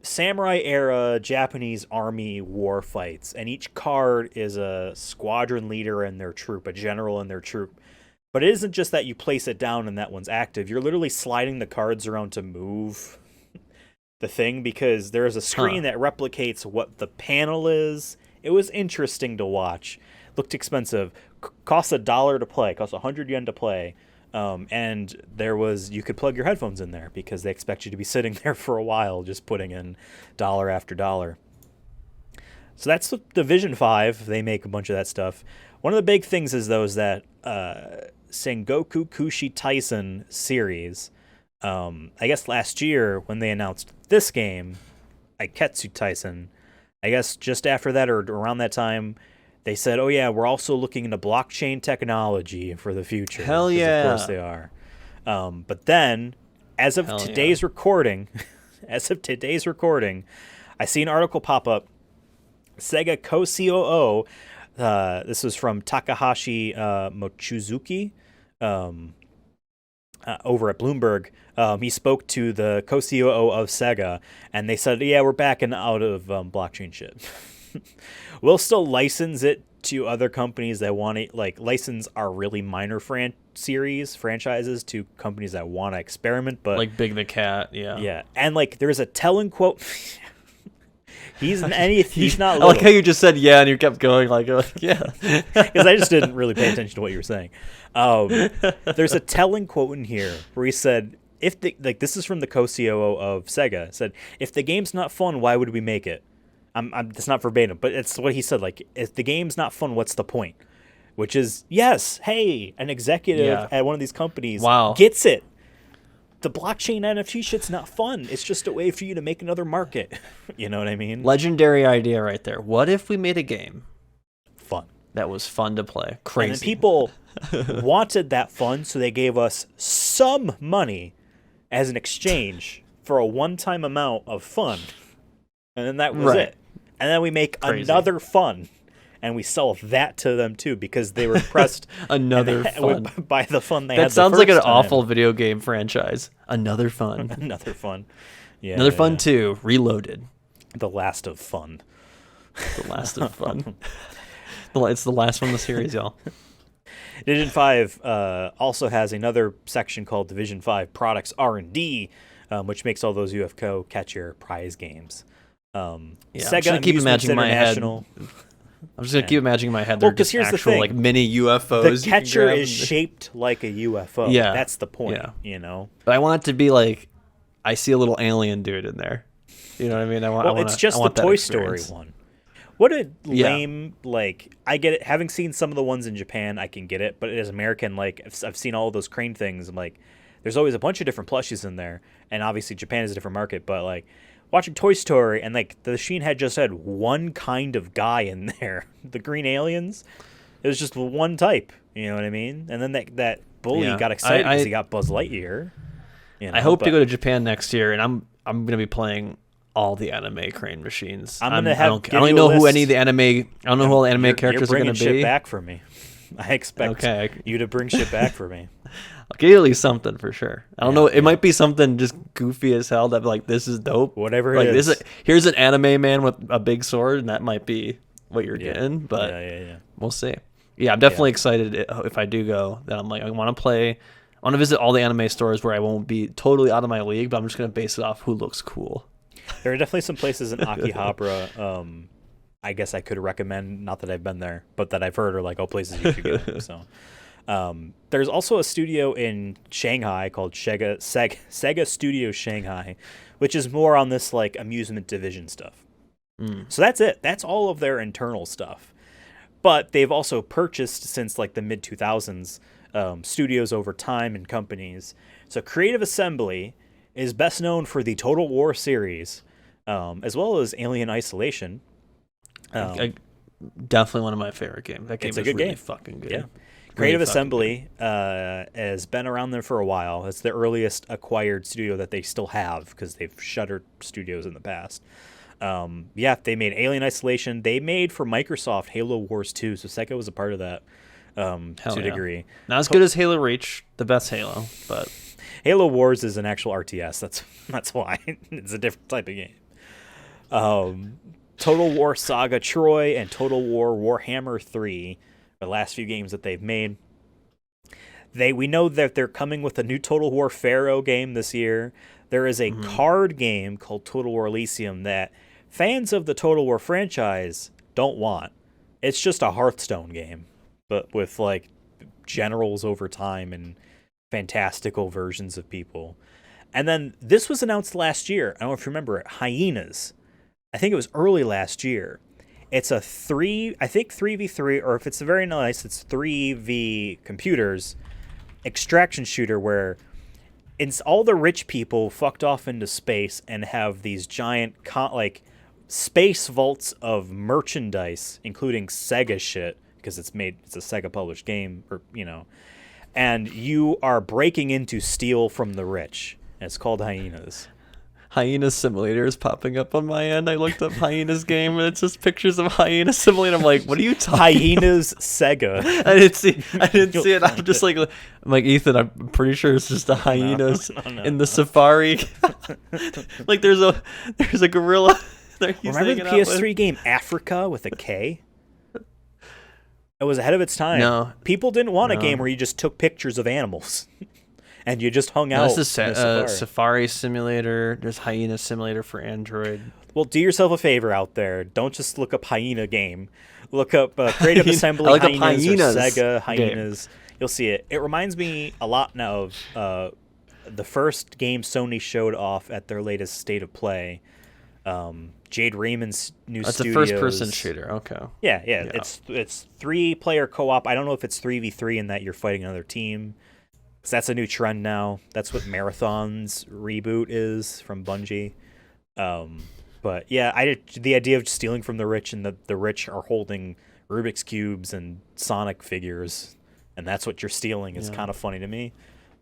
samurai era Japanese army war fights, and each card is a squadron leader and their troop, a general and their troop. But it isn't just that you place it down and that one's active. You're literally sliding the cards around to move the thing, because there's a screen that replicates what the panel is. It was interesting to watch. Looked expensive. Cost $1 to play. Cost 100 yen to play. And you could plug your headphones in there because they expect you to be sitting there for a while, just putting in dollar after dollar. So that's the Division 5. They make a bunch of that stuff. One of the big things is that Sengoku Kushi Taisen series. I guess last year when they announced this game, Aiketsu Taisen, I guess just after that or around that time, they said, "Oh yeah, we're also looking into blockchain technology for the future." Hell 'Cause yeah. Of course they are. But then, as of today's recording, I see an article pop up. Sega co-COO, this was from Takahashi Mochizuki, over at Bloomberg. He spoke to the co-COO of Sega, and they said, "Yeah, we're backing out of blockchain shit. We'll still license it to other companies that want to license our really minor franchises to companies that want to experiment, but like Big the Cat, yeah. Yeah, and there's a telling quote." He's not I little. like how you just said yeah, and you kept going like yeah. Because I just didn't really pay attention to what you were saying. There's a telling quote in here where he said, this is from the co-COO of Sega, said, "If the game's not fun, why would we make it?" It's not verbatim, but it's what he said. If the game's not fun, what's the point? Which is, yes, hey, an executive at one of these companies gets it. The blockchain NFT shit's not fun. It's just a way for you to make another market. You know what I mean? Legendary idea right there. What if we made a game Fun. that was fun to play? Crazy. And then people wanted that fun, so they gave us some money as an exchange for a one-time amount of fun. And then that was it. And then we make another fun, and we sell that to them too, because they were impressed Another fun. by the fun they That had. sounds like an time. awful video game franchise. Another fun. Another fun. Yeah. Another fun too. Reloaded. The last of fun. The last of fun. It's the last one in the series, y'all. Division 5 also has another section called Division 5 Products R&D, which makes all those UFCO catch your prize games. Sega I'm keep Amusements imagining International. I'm just gonna keep imagining in my head. Well, They're 'cause just here's the actual thing. like mini UFOs. The you can catcher grab. is shaped like a UFO. Yeah. That's the point, Yeah. you know? But I want it to be like, I see a little alien dude in there. You know what I mean? It's just the Toy Story one. What a lame, I get it. Having seen some of the ones in Japan, I can get it. But as American, I've seen all of those crane things. I'm like, there's always a bunch of different plushies in there. And obviously Japan is a different market. But watching Toy Story, and the machine had just had one kind of guy in there. The green aliens. It was just one type. You know what I mean? And then that bully got excited because he got Buzz Lightyear. You know, I hope to go to Japan next year, and I'm gonna be playing all the anime crane machines. I don't know who any of the anime. I don't know who all the anime characters are gonna be. You're bringing shit back for me. I expect you to bring shit back for me. I'll get you at least something for sure. I don't know. It might be something just goofy as hell that this is dope. Whatever it is. Here's an anime man with a big sword, and that might be what you're getting. But we'll see. Yeah, I'm definitely excited if I do go. That I'm I want to play. I want to visit all the anime stores where I won't be totally out of my league, but I'm just gonna base it off who looks cool. There are definitely some places in Akihabara. I guess I could recommend, not that I've been there, but that I've heard are like, oh, places you should go. So there's also a studio in Shanghai called Sega Studio Shanghai, which is more on this like amusement division stuff. So that's it. That's all of their internal stuff. But they've also purchased since like the mid 2000s studios over time and companies. So Creative Assembly is best known for the Total War series, as well as Alien Isolation. Definitely one of my favorite games. That game is really game. Fucking good. Yeah. Creative Assembly has been around there for a while. It's the earliest acquired studio that they still have because they've shuttered studios in the past. They made Alien Isolation. They made for Microsoft Halo Wars 2, so Sega was a part of that to a degree. Not as good as Halo Reach, the best Halo, but Halo Wars is an actual RTS. That's why it's a different type of game. Total War Saga Troy and Total War Warhammer 3, the last few games that they've made. We know that they're coming with a new Total War Pharaoh game this year. There is a card game called Total War Elysium that fans of the Total War franchise don't want. It's just a Hearthstone game, but with like generals over time and fantastical versions of people. And then this was announced last year. I don't know if you remember it. Hyenas. I think it was early last year. It's a 3v3, or if it's very nice, it's 3v computers extraction shooter where it's all the rich people fucked off into space and have these giant space vaults of merchandise, including Sega shit, because it's a Sega published game, and you are breaking into steal from the rich. And it's called Hyenas. Hyena Simulator is popping up on my end. I looked up Hyenas game, and it's just pictures of Hyena Simulator. I'm like, what are you talking Hyenas about? Sega. I didn't see it. I'm just like Ethan, I'm pretty sure it's just the hyenas in the safari. Like there's a gorilla. Remember the PS3 game Africa with a K? It was ahead of its time. No. People didn't want a game where you just took pictures of animals. And you just hung out. This is Safari Simulator. There's Hyena Simulator for Android. Well, do yourself a favor out there. Don't just look up Hyena game. Look up Creative Assembly Hyenas or Sega Hyenas. Game. You'll see it. It reminds me a lot now of the first game Sony showed off at their latest State of Play. Jade Raymond's new studios. That's a first-person shooter. Okay. Yeah. It's 3-player co-op. I don't know if it's 3v3 in that you're fighting another team. So that's a new trend now. That's what Marathon's reboot is from Bungie. But yeah, the idea of stealing from the rich, and the rich are holding Rubik's Cubes and Sonic figures, and that's what you're stealing is kind of funny to me.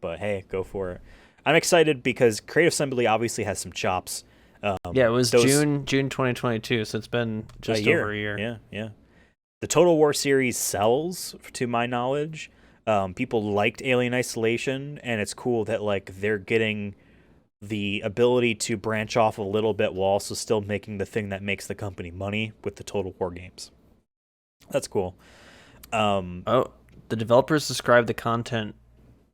But hey, go for it. I'm excited because Creative Assembly obviously has some chops. It was June 2022, so it's been just over a year. Yeah. The Total War series sells, to my knowledge. People liked Alien Isolation, and it's cool that like they're getting the ability to branch off a little bit while also still making the thing that makes the company money with the Total War games. That's cool. The developers described the content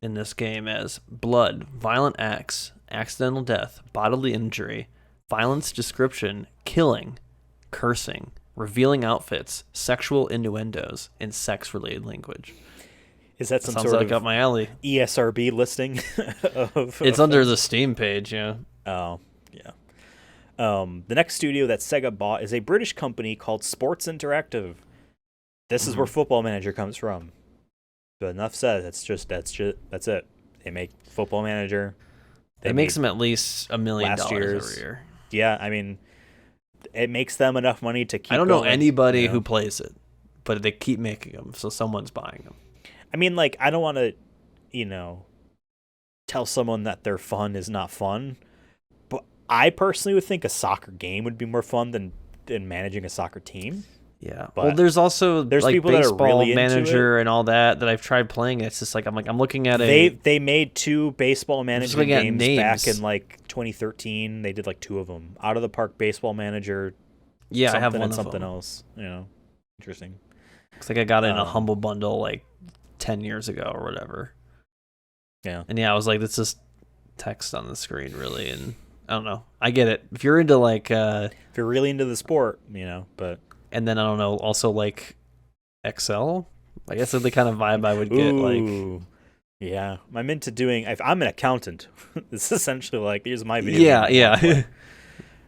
in this game as blood, violent acts, accidental death, bodily injury, violence description, killing, cursing, revealing outfits, sexual innuendos, and sex-related language. Is that some sounds sort like of up my alley ESRB listing? It's under the Steam page, yeah. Oh, yeah. The next studio that Sega bought is a British company called Sports Interactive. This is where Football Manager comes from. But enough said. That's it. They make Football Manager. It makes them at least $1 million every year. Yeah, I mean, it makes them enough money to keep. I don't know anybody who plays it, but they keep making them, so someone's buying them. I mean, like, I don't want to, tell someone that their fun is not fun, but I personally would think a soccer game would be more fun than managing a soccer team. Yeah. But there's also like people Baseball that are really Manager and all that I've tried playing. It's just like I'm looking at They made 2 baseball management games back in like 2013. They did like 2 of them. Out of the Park Baseball Manager. Yeah, I have one and of something them. else. Interesting. Looks like I got it in a Humble Bundle like 10 years ago or whatever. Yeah. And I was like, it's just text on the screen, really. And I don't know. I get it. If you're into like, if you're really into the sport, but and then I don't know, also like Excel. I guess that's the kind of vibe I would get. Like, Ooh, yeah. I'm into doing. If I'm an accountant, it's essentially like here's my video game yeah, I want to yeah, play.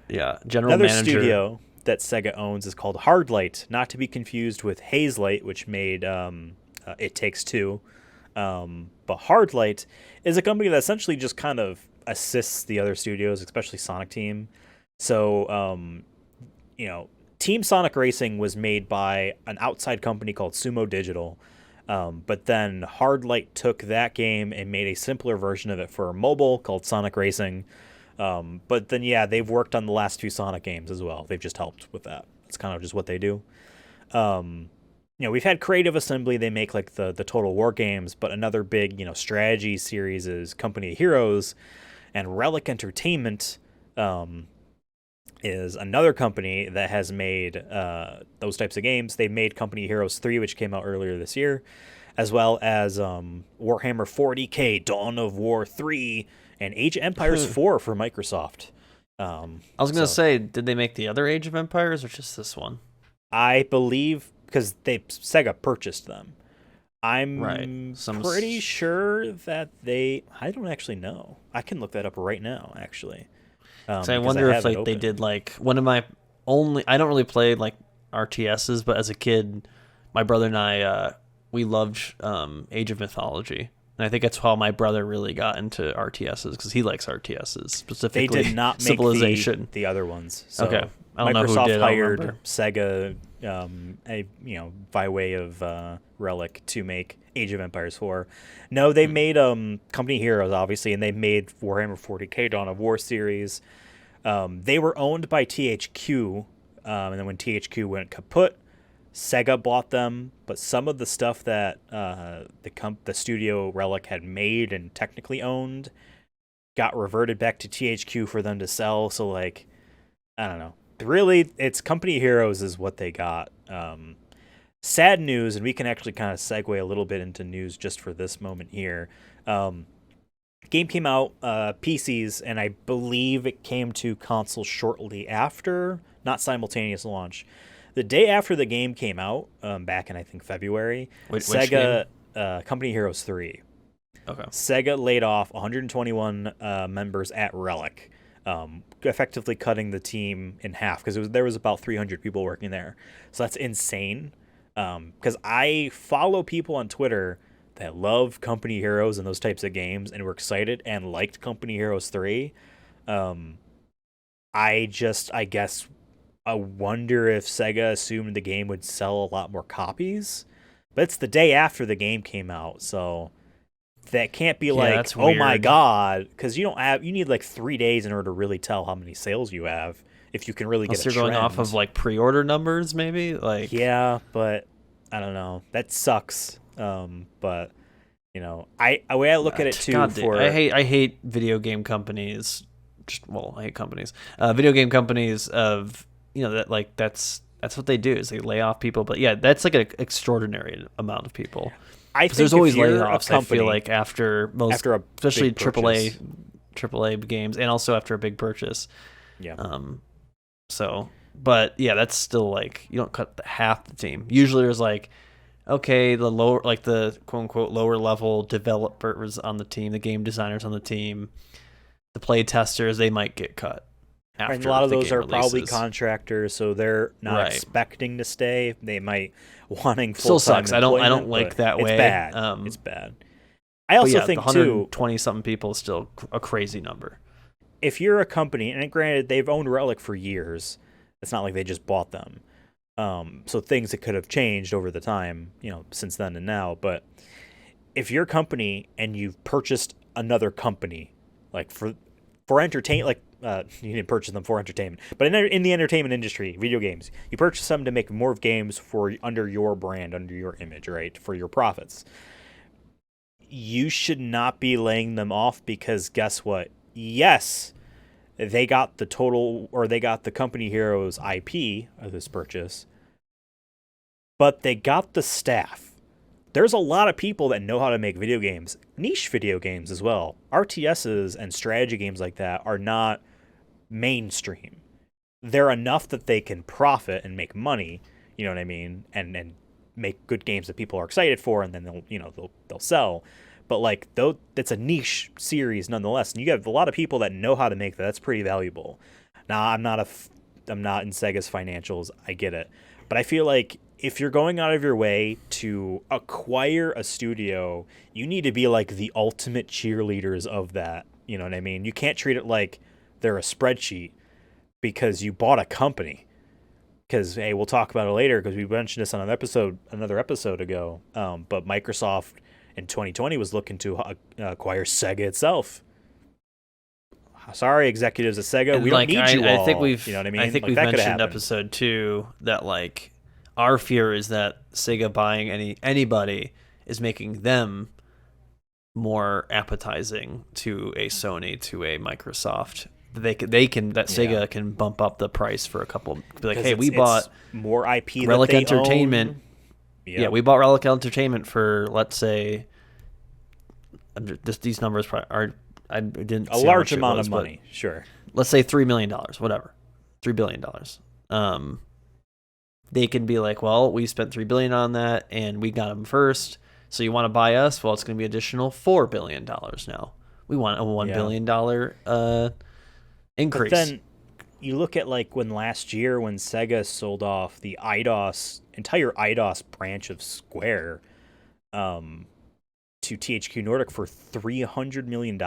yeah. General Another manager. studio that Sega owns is called Hardlight, not to be confused with Hazelight, which made It Takes Two. But Hardlight is a company that essentially just kind of assists the other studios, especially Sonic Team. So, you know, Team Sonic Racing was made by an outside company called Sumo Digital. But then Hardlight took that game and made a simpler version of it for mobile called Sonic Racing. But then, yeah, they've worked on the last two Sonic games as well. They've just helped with that. It's kind of just what they do. We've had Creative Assembly. They make like the Total War games, but another big, strategy series is Company of Heroes, and Relic Entertainment is another company that has made those types of games. They made Company of Heroes 3, which came out earlier this year, as well as Warhammer 40K, Dawn of War 3, and Age of Empires 4 for Microsoft. I was gonna say, did they make the other Age of Empires or just this one? I believe because Sega purchased them. I'm Right. pretty sure that I don't actually know. I can look that up right now, actually. So I Because I wonder if have it like they open. did like one of my only. I don't really play like RTSs, but as a kid, my brother and I we loved Age of Mythology, and I think that's how my brother really got into RTSs because he likes RTSs They did specifically not make Civilization. the other ones. So Okay, I don't know who Microsoft did. I don't hired remember. Sega, by way of Relic to make Age of Empires 4. No, they made Company Heroes obviously, and they made Warhammer 40K Dawn of War series. They were owned by THQ, and then when THQ went kaput, Sega bought them. But some of the stuff that the studio Relic had made and technically owned got reverted back to THQ for them to sell. So like, I don't know. Really, it's Company Heroes is what they got. Sad news, and we can actually kind of segue a little bit into news just for this moment here. Game came out PCs, and I believe it came to consoles shortly after, not simultaneous launch. The day after the game came out, back in I think February, Which Sega game? Company Heroes 3. Okay. Sega laid off 121 members at Relic, effectively cutting the team in half because there was about 300 people working there. So that's insane. Because I follow people on Twitter that love Company Heroes and those types of games and were excited and liked Company Heroes 3. I guess, I wonder if Sega assumed the game would sell a lot more copies. But it's the day after the game came out, so that can't be Yeah, like, that's oh my weird. god, because you need like 3 days in order to really tell how many sales you have if you can really get Unless a you're going off of trend. like pre-order numbers, maybe. Like, Yeah, but I don't know. That sucks. But I the way I look at it too God, for I hate video game companies. Just well, I hate companies. Video game companies of that like that's what they do is they lay off people. But yeah, that's like an extraordinary amount of people I because there's think if always you're a layoffs. I feel company like after most, after a especially big purchase, AAA games, and also after a big purchase. yeah, So, but yeah, that's still like you don't cut half the team. Usually, there's like okay, the lower, like the quote unquote lower level developers on the team, the game designers on the team, the play testers, they might get cut and a after lot of the those game are probably releases. contractors, so they're not Right. expecting to stay. They might wanting full Still time sucks. I don't employment, but like that it's way. bad. It's bad. I But also yeah, the think too, 120 something people is still a crazy number. if you're a company, and granted they've owned Relic for years, it's not like they just bought them. So things that could have changed over the time, since then and now. But if you're a company and you've purchased another company, like for entertain, like you didn't purchase them for entertainment, but in the entertainment industry, video games, you purchase them to make more games for under your brand, under your image, right, for your profits. You should not be laying them off because guess what? Yes, they got they got the Company Heroes IP of this purchase, but they got the staff. There's a lot of people that know how to make video games, niche video games as well. RTSs and strategy games like that are not mainstream. they're enough that they can profit and make money, you know what I mean, and make good games that people are excited for, and then they'll sell. But like though it's a niche series nonetheless, and you have a lot of people that know how to make that. That's pretty valuable. Now I'm not in Sega's financials. I get it, but I feel like if you're going out of your way to acquire a studio, you need to be like the ultimate cheerleaders of that. You know what I mean? You can't treat it like they're a spreadsheet because you bought a company. Because hey, we'll talk about it later because we mentioned this on another episode ago. But Microsoft in 2020 was looking to acquire Sega itself. Sorry, executives at Sega, And we don't like need you all. I think we've You know what I mean? I think Like we've that could have mentioned happened. episode 2 that like our fear is that Sega buying anybody is making them more appetizing to a Sony, to a Microsoft. That Yeah, Sega can bump up the price for a couple. Be like, because hey, we it's bought more IP that Relic they Entertainment. own. Yeah, Yep. we bought Relic Entertainment for, let's say, these numbers are, I didn't A see how large much it amount was, of but money, sure. let's say $3 million, whatever, $3 billion. They can be like, well, we spent $3 billion on that, and we got them first. So you want to buy us? Well, it's going to be additional $4 billion now. We want a $1 Yeah. billion But increase. then you look at like when last year when Sega sold off the entire IDOS branch of Square, um, to THQ Nordic for $300 million,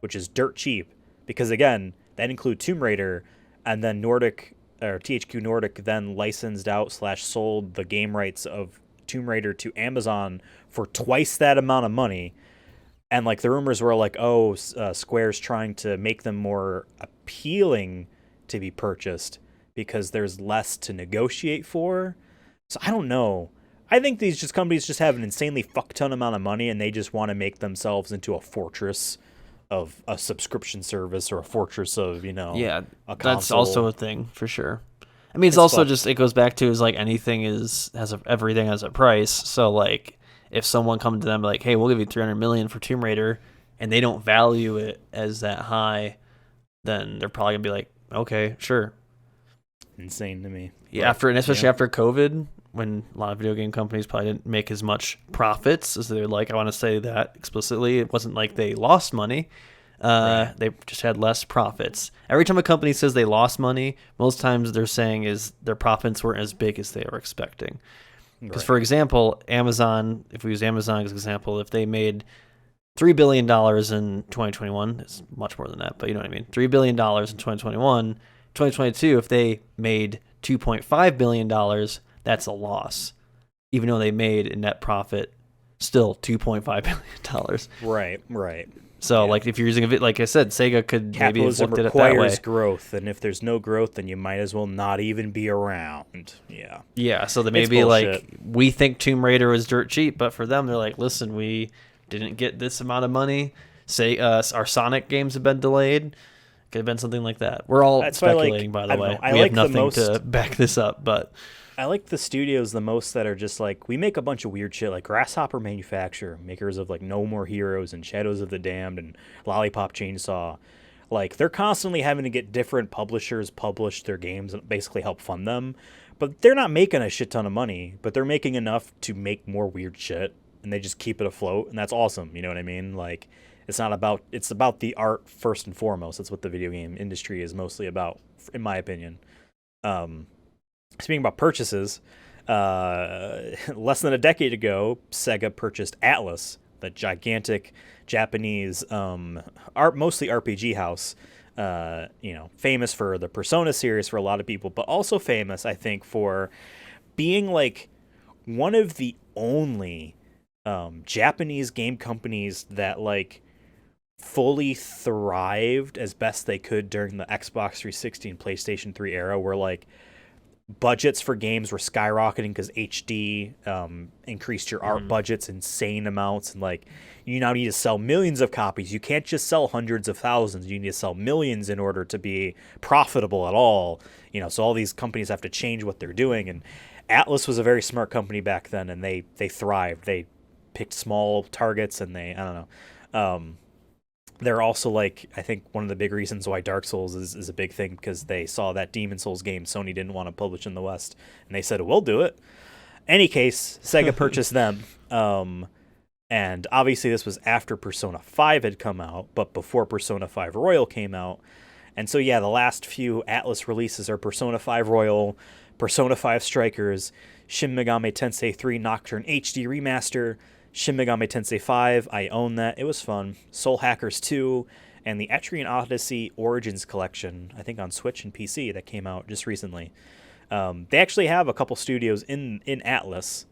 which is dirt cheap. Because again, that includes Tomb Raider, and then Nordic or THQ Nordic then licensed out slash sold the game rights of Tomb Raider to Amazon for twice that amount of money. And like the rumors were like, oh, Square's trying to make them more appealing to be purchased because there's less to negotiate for. So I don't know. I think these just companies just have an insanely fuck ton amount of money and they just want to make themselves into a fortress of a subscription service or a fortress of, Yeah, a that's console. also a thing for sure. I mean, it's It's also fucked. just, it goes back to, is like anything everything has a price. So like if someone comes to them like, hey, we'll give you 300 million for Tomb Raider, and they don't value it as that high, then they're probably gonna be like, okay, sure. Insane to me. Yeah, But, especially yeah. after COVID, when a lot of video game companies probably didn't make as much profits as they're like. I want to say that explicitly. It wasn't like they lost money. Right. They just had less profits. Every time a company says they lost money, most times they're saying is their profits weren't as big as they were expecting. Because, for Right. example, Amazon, if we use Amazon as an example, if they made $3 billion in 2021, it's much more than that, but you know what I mean. $3 billion in 2021, 2022, if they made $2.5 billion, that's a loss. Even though they made a net profit, still $2.5 billion. Right. Right. So, Yeah. like, if you're using it, like I said, Sega could maybe have Capitalism looked at it that way. requires growth, and if there's no growth, then you might as well not even be around. Yeah. Yeah, so they It's maybe bullshit. like, we think Tomb Raider was dirt cheap, but for them, they're like, listen, we didn't get this amount of money. Say, our Sonic games have been delayed. Could have been something like that. We're all That's why, like, speculating, by I the don't way. know. I We like have the nothing most. to back this up, but I like the studios the most that are just like we make a bunch of weird shit like Grasshopper Manufacture, makers of like No More Heroes and Shadows of the Damned and Lollipop Chainsaw. Like they're constantly having to get different publishers publish their games and basically help fund them. But they're not making a shit ton of money, but they're making enough to make more weird shit and they just keep it afloat and that's awesome, you know what I mean? Like it's about the art first and foremost. That's what the video game industry is mostly about in my opinion. Um Speaking about purchases, less than a decade ago, Sega purchased Atlas, the gigantic Japanese mostly RPG house. Famous for the Persona series for a lot of people, but also famous, I think, for being like one of the only Japanese game companies that like fully thrived as best they could during the Xbox 360 and PlayStation 3 era, where like budgets for games were skyrocketing because HD increased your art budgets insane amounts, and like you now need to sell millions of copies. You can't just sell hundreds of thousands. You need to sell millions in order to be profitable at all. So all these companies have to change what they're doing. And Atlas was a very smart company back then, and they thrived. They picked small targets, and I don't know. they're also like, I think one of the big reasons why Dark Souls is a big thing, because they saw that Demon Souls game Sony didn't want to publish in the West, and they said, we'll do it. Any case, Sega purchased them. And obviously this was after Persona 5 had come out, but before Persona 5 Royal came out. And so yeah, the last few Atlas releases are Persona 5 Royal, Persona 5 Strikers, Shin Megami Tensei 3 Nocturne HD Remaster, Shin Megami Tensei 5, I own that, it was fun, Soul Hackers 2, and the Etrian Odyssey Origins Collection, I think on Switch and PC, that came out just recently. They actually have a couple studios in Atlas.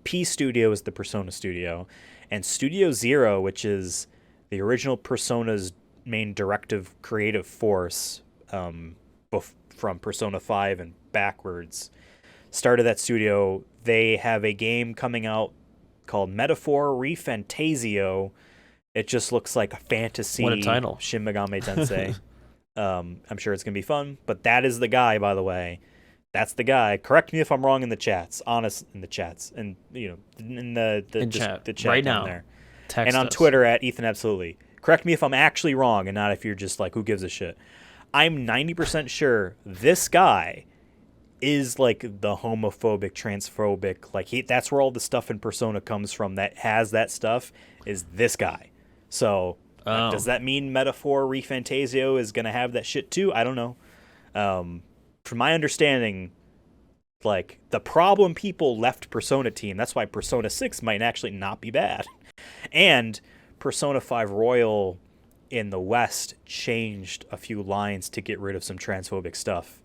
P Studio is the Persona studio, and Studio Zero, which is the original Persona's main directive creative force from Persona 5 and backwards, started that studio. They have a game coming out called Metaphor ReFantasio. It just looks like a fantasy What a title. Shin Megami Tensei. I'm sure it's going to be fun, but that is the guy, by the way. That's the guy. Correct me if I'm wrong in the chats. Honest in the chats. And, you know, in the chat right down now. there. Text And on us. Twitter at Ethan Absolutely. Correct me if I'm actually wrong and not if you're just like, who gives a shit. I'm 90% sure this guy is like the homophobic, transphobic, like that's where all the stuff in Persona comes from that has that stuff, is this guy. So does that mean Metaphor ReFantasio is going to have that shit too? I don't know. From my understanding, like the problem people left Persona team, that's why Persona 6 might actually not be bad. And Persona 5 Royal in the West changed a few lines to get rid of some transphobic stuff.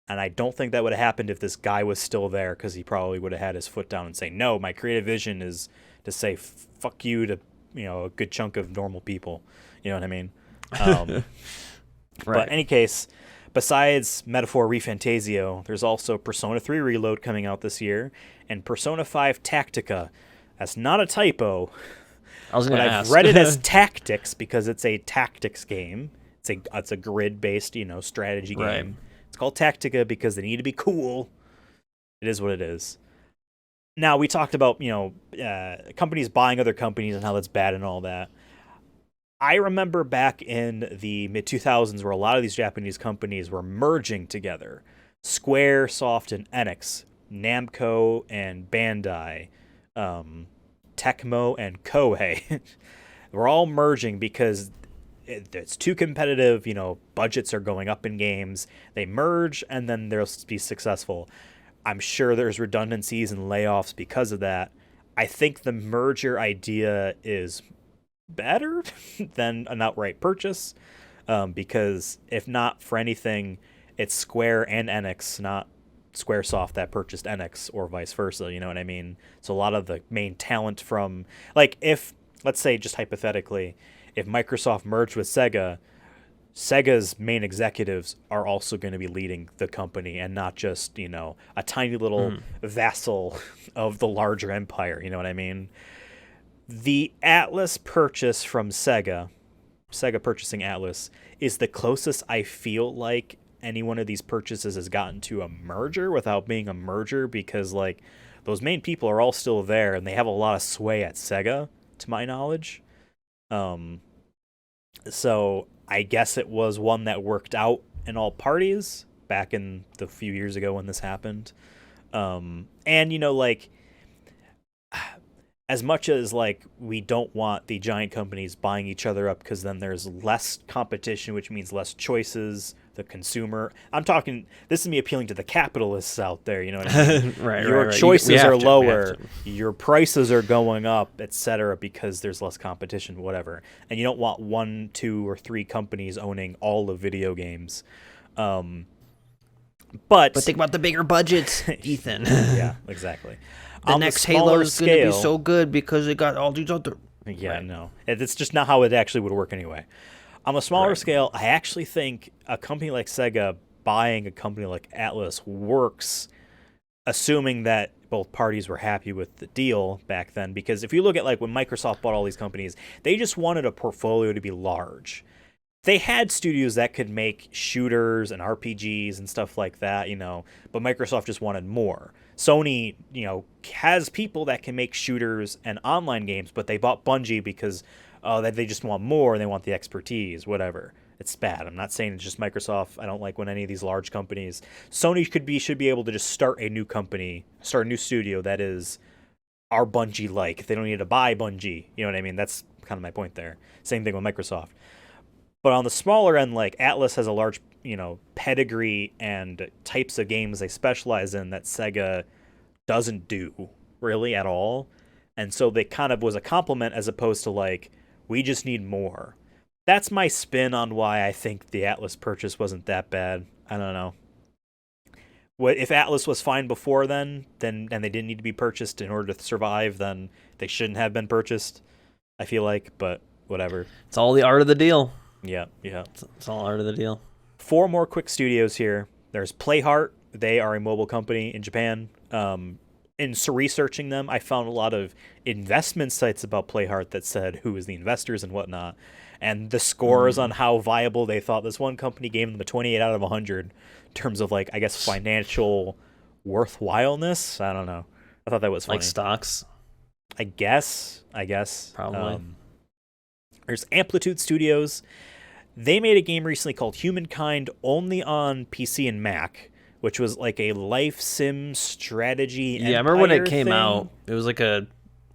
And I don't think that would have happened if this guy was still there, because he probably would have had his foot down and say, no, my creative vision is to say fuck you to, you know, a good chunk of normal people. You know what I mean? Right. But in any case, besides Metaphor ReFantasio, there's also Persona 3 Reload coming out this year, and Persona 5 Tactica. That's not a typo. I was going But to I've ask. read it as tactics because it's a tactics game. It's a grid-based, you know, strategy game. Right. It's called Tactica because they need to be cool. It is what it is. Now, we talked about, you know, companies buying other companies and how that's bad and all that. I remember back in the mid-2000s where a lot of these Japanese companies were merging together. Squaresoft and Enix, Namco and Bandai, Tecmo and Koei. We're all merging because it's too competitive. You know, budgets are going up in games. They merge and then they'll be successful. I'm sure there's redundancies and layoffs because of that. I think the merger idea is better than an outright purchase, because if not for anything, it's Square and Enix, not Squaresoft, that purchased Enix or vice versa. You know what I mean? So a lot of the main talent from, like, if, let's say, just hypothetically, if Microsoft merged with Sega, Sega's main executives are also going to be leading the company and not just, you know, a tiny little vassal of the larger empire. You know what I mean? The Atlas purchase from Sega purchasing Atlas, is the closest I feel like any one of these purchases has gotten to a merger without being a merger, because, like, those main people are all still there and they have a lot of sway at Sega, to my knowledge. So I guess it was one that worked out in all parties back in the few years ago when this happened. And, you know, like, as much as, like, we don't want the giant companies buying each other up, because then there's less competition, which means less choices, the consumer. I'm talking, this is me appealing to the capitalists out there, you know what I mean? Your choices are lower, your prices are going up, etc., because there's less competition, whatever. And you don't want 1, 2, or 3 companies owning all of video games. But think about the bigger budgets, Ethan. Yeah, exactly. The On next the Halo is going to be scale- so good because it got all these other... Yeah, Right. no. It's just not how it actually would work anyway. On a smaller scale, I actually think a company like Sega buying a company like Atlas works, assuming that both parties were happy with the deal back then. Because if you look at, like, when Microsoft bought all these companies, they just wanted a portfolio to be large. They had studios that could make shooters and RPGs and stuff like that, you know, but Microsoft just wanted more. Sony, you know, has people that can make shooters and online games, but they bought Bungie because oh, that they just want more, they want the expertise, whatever. It's bad. I'm not saying it's just Microsoft. I don't like when any of these large companies. Sony should be able to just start a new company, start a new studio that is our Bungie like. They don't need to buy Bungie. You know what I mean? That's kind of my point there. Same thing with Microsoft. But on the smaller end, like Atlas has a large, pedigree and types of games they specialize in that Sega doesn't do really at all. And so they kind of was a compliment as opposed to like, we just need more. That's my spin on why I think the Atlas purchase wasn't that bad. I don't know. What if Atlas was fine before then and they didn't need to be purchased in order to survive, then they shouldn't have been purchased. I feel like, but whatever. It's all the art of the deal. Yeah. It's all art of the deal. 4 more quick studios here. There's Playheart. They are a mobile company in Japan. In researching them, I found a lot of investment sites about Playheart that said who is the investors and whatnot. And the scores on how viable they thought this one company gave them a 28 out of 100 in terms of, like, I guess, financial worthwhileness. I don't know. I thought that was funny. Like stocks? I guess. Probably. There's Amplitude Studios. They made a game recently called Humankind only on PC and Mac, which was like a life sim strategy. Yeah, I remember when it came thing. out. It was like I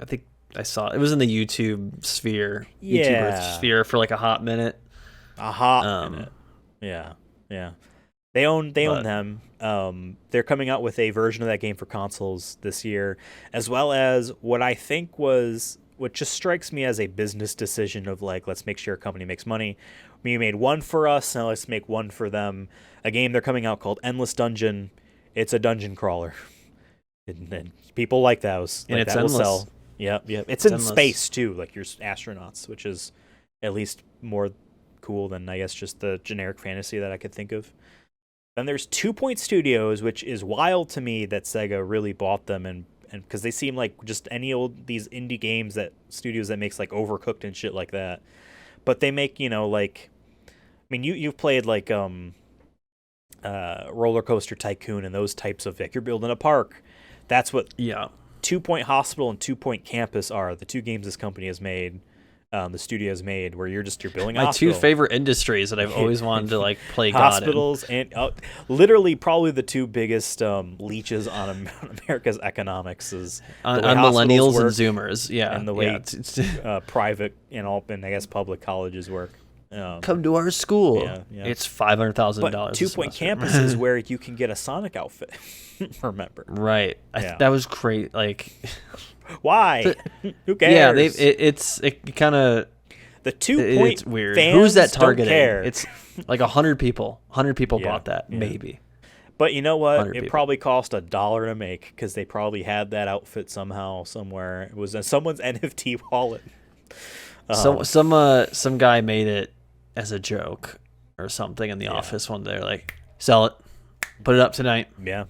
think I saw it was in the YouTube sphere. Yeah. YouTuber sphere for like a hot minute. Minute. Yeah. They own them. They're coming out with a version of that game for consoles this year, as well as what just strikes me as a business decision of like, let's make sure a company makes money. We made one for us, now let's make one for them. A game they're coming out called Endless Dungeon. It's a dungeon crawler. And people like those. And like it's that endless. Will sell. Yep. It's in endless. space too, like you're astronauts, which is at least more cool than I guess just the generic fantasy that I could think of. Then there's 2 Point Studios, which is wild to me that Sega really bought them and because they seem like just these indie games studios that makes like Overcooked and shit like that. But they make, you've played like Roller Coaster Tycoon and those types of you're building a park. That's what 2 Point Hospital and 2 Point Campus are. The 2 games this company has made, the studio has made, where you're building a hospital. My 2 favorite industries that I've always wanted to like play hospitals God in. And literally probably the 2 biggest leeches on America's economics is on millennials and Zoomers, and the way private and I guess public colleges work. Come to our school. Yeah. It's $500,000. 2 Point Campus is where you can get a Sonic outfit. Remember? Right. That was great. Like, why? Who cares? Yeah, it kind of the 2 Point. It's weird. Fans Who's that targeting? Don't care. It's like 100 people. 100 people bought that, maybe. But you know what? It people. probably cost $1 to make because they probably had that outfit somehow somewhere. It was in someone's NFT wallet. Some guy made it as a joke or something in the office one day. Like, sell it, put it up tonight. Yeah,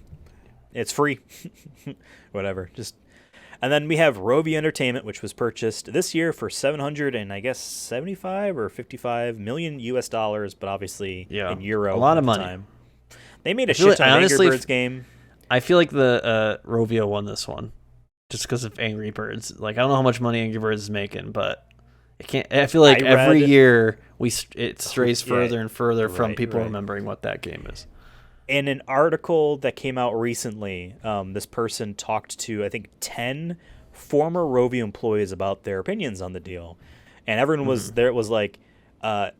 it's free. Whatever. And then we have Rovio Entertainment, which was purchased this year for 75 or 55 million US dollars, but obviously in euro. A lot of money. Time. They made a shit ton of Angry Birds game. I feel like the Rovio won this one just because of Angry Birds. Like, I don't know how much money Angry Birds is making, but I feel like every year it strays further and further from people remembering what that game is. In an article that came out recently, this person talked to, I think, 10 former Rovio employees about their opinions on the deal. And everyone was there. It was like,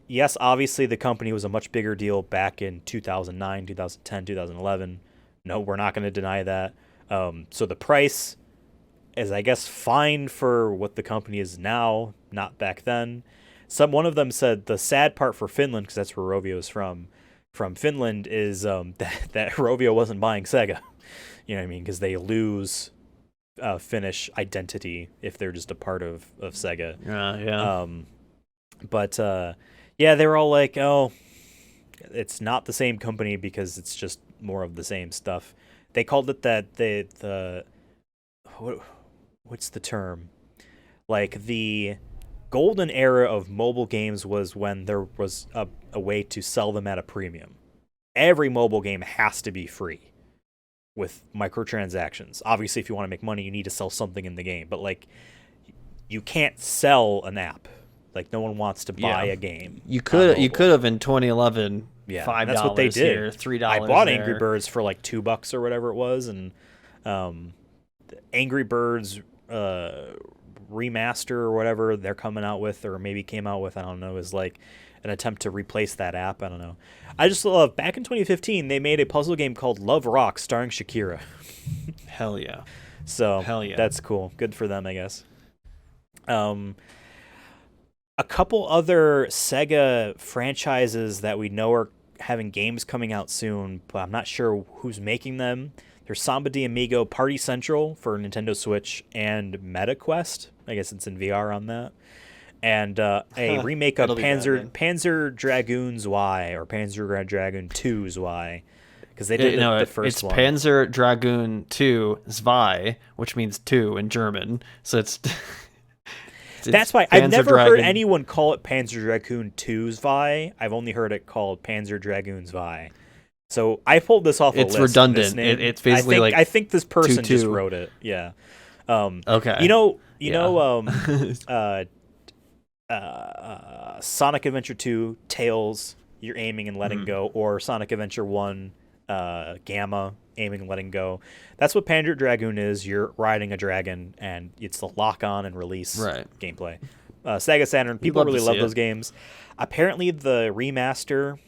yes, obviously the company was a much bigger deal back in 2009, 2010, 2011. No, we're not going to deny that. So the price is, I guess, fine for what the company is now, not back then. One of them said the sad part for Finland, because that's where Rovio is from Finland, is that Rovio wasn't buying Sega. You know what I mean? Because they lose Finnish identity if they're just a part of Sega. They were all like, oh, it's not the same company because it's just more of the same stuff. They called it what's the term? Like, the golden era of mobile games was when there was a way to sell them at a premium. Every mobile game has to be free with microtransactions. Obviously, if you want to make money, you need to sell something in the game. But, like, you can't sell an app. Like no one wants to buy a game. You on could mobile. have in 2011. Yeah, and $5 that's what they did. here, $3 I bought there. Angry Birds for like $2 or whatever it was, and the Angry Birds remaster or whatever they're coming out with, or maybe came out with, I don't know, is like an attempt to replace that app. I don't know. I just love, back in 2015, they made a puzzle game called Love Rock starring Shakira. Hell yeah. So Hell yeah. that's cool. Good for them, I guess. A couple other Sega franchises that we know are having games coming out soon, but I'm not sure who's making them. There's Samba de Amigo Party Central for Nintendo Switch and MetaQuest. I guess it's in VR on that. And a remake of That'll be bad, man. Panzer Dragoons Y, or Panzer Dragoon 2's Y. Because they did the first it's one. Panzer Dragoon 2 Zwei, which means two in German. So it's That's why I've never heard anyone call it Panzer Dragoon 2's Vi. I've only heard it called Panzer Dragoon's Vi. So I pulled this off a list. It's redundant. It's basically I think this person 2-2. just wrote it. Yeah. Okay. Sonic Adventure 2 Tails, you're aiming and letting go, or Sonic Adventure 1 Gamma, aiming and letting go. That's what Panzer Dragoon is. You're riding a dragon, and it's the lock on and release gameplay. Sega Saturn, people really love those games. Apparently, the remaster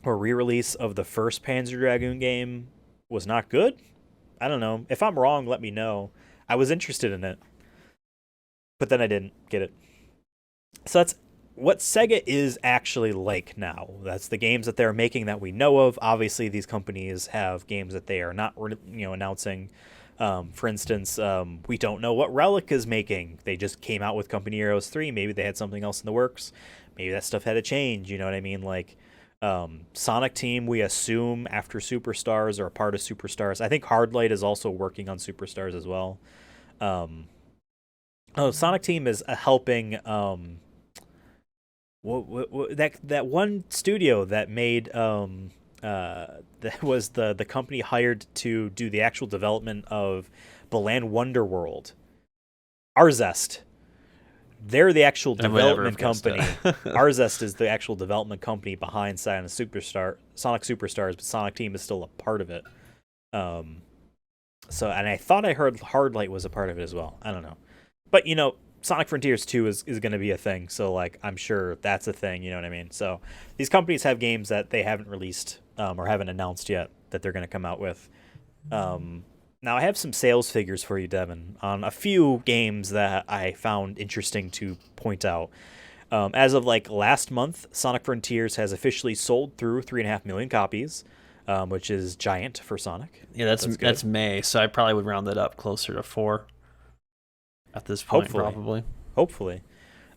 or re-release of the first Panzer Dragoon game was not good. I don't know. If I'm wrong, let me know. I was interested in it, but then I didn't get it. So that's what Sega is actually like now. That's the games that they're making that we know of. Obviously, these companies have games that they are not, announcing. For instance, we don't know what Relic is making. They just came out with Company Heroes 3. Maybe they had something else in the works. Maybe that stuff had to change. You know what I mean? Like Sonic Team, we assume after Superstars or a part of Superstars. I think Hardlight is also working on Superstars as well. Sonic Team is helping. That one studio that made that was the company hired to do the actual development of Balan Wonderworld, Arzest. They're the actual development company. Arzest is the actual development company behind Sonic Superstars, but Sonic Team is still a part of it. So, and I thought I heard Hardlight was a part of it as well. I don't know, but Sonic Frontiers 2 is going to be a thing, so like I'm sure that's a thing, you know what I mean? So these companies have games that they haven't released or haven't announced yet that they're going to come out with. Now I have some sales figures for you, Devin, on a few games that I found interesting to point out. As of like last month, Sonic Frontiers has officially sold through 3.5 million copies, which is giant for Sonic. Yeah, that's May, so I probably would round that up closer to 4. At this point, Hopefully.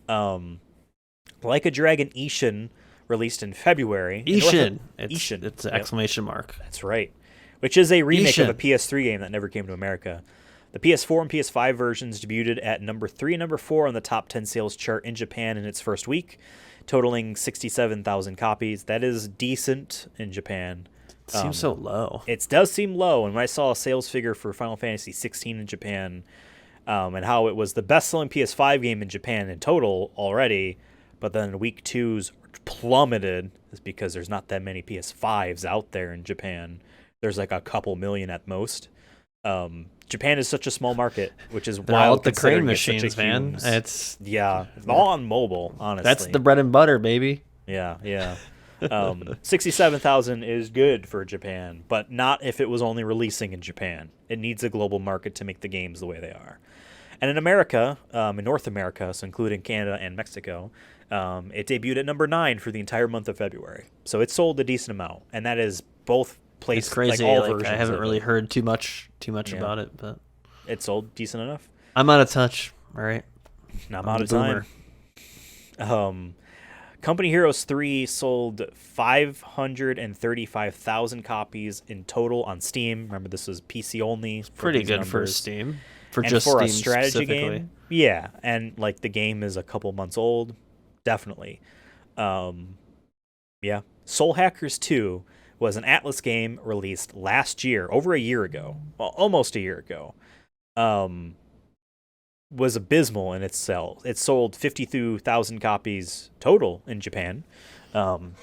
Like a Dragon Ishin, released in February. Ishin. Ishin. It's an exclamation mark. That's right. Which is a remake Ishin. of a PS3 game that never came to America. The PS4 and PS5 versions debuted at number 3 and number 4 on the top 10 sales chart in Japan in its first week, totaling 67,000 copies. That is decent in Japan. It seems so low. It does seem low, and when I saw a sales figure for Final Fantasy 16 in Japan, and how it was the best-selling PS5 game in Japan in total already, but then week 2's plummeted, is because there's not that many PS5s out there in Japan. There's like a couple million at most. Japan is such a small market, which is They're wild. all at the crane considering machines, man. It's all on mobile. Honestly, that's the bread and butter, baby. Yeah. 67,000 is good for Japan, but not if it was only releasing in Japan. It needs a global market to make the games the way they are. And in America, in North America, so including Canada and Mexico, it debuted at number 9 for the entire month of February. So it sold a decent amount, and that is both places. It's crazy. Like all like, versions I haven't of really it. heard too much about it, but It sold decent enough. I'm out of touch. All right, I'm out of time. Company Heroes 3 sold 535,000 copies in total on Steam. Remember, this was PC only. Pretty good for Steam. For and just for Steam a strategy specifically. game, yeah, and like the game is a couple months old, definitely. Yeah, Soul Hackers 2 was an Atlas game released last year, over a year ago, well, almost a year ago. was abysmal in its sales. It sold 52,000 copies total in Japan. Um,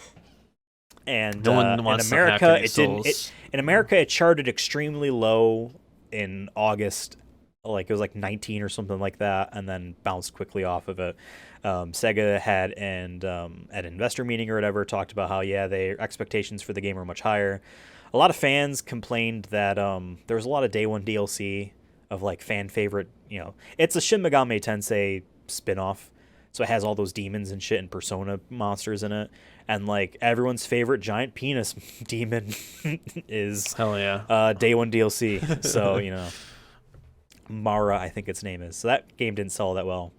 and No one in wants to hack America, any it didn't. souls. In America, it charted extremely low in August, like it was like 19 or something like that, and then bounced quickly off of it. Sega had at an investor meeting or whatever talked about how their expectations for the game were much higher. A lot of fans complained that there was a lot of day one DLC of like fan favorite. It's a Shin Megami Tensei spin-off, so it has all those demons and shit and Persona monsters in it, and like everyone's favorite giant penis demon is Hell yeah. day one DLC. So Mara, I think its name is. So that game didn't sell that well.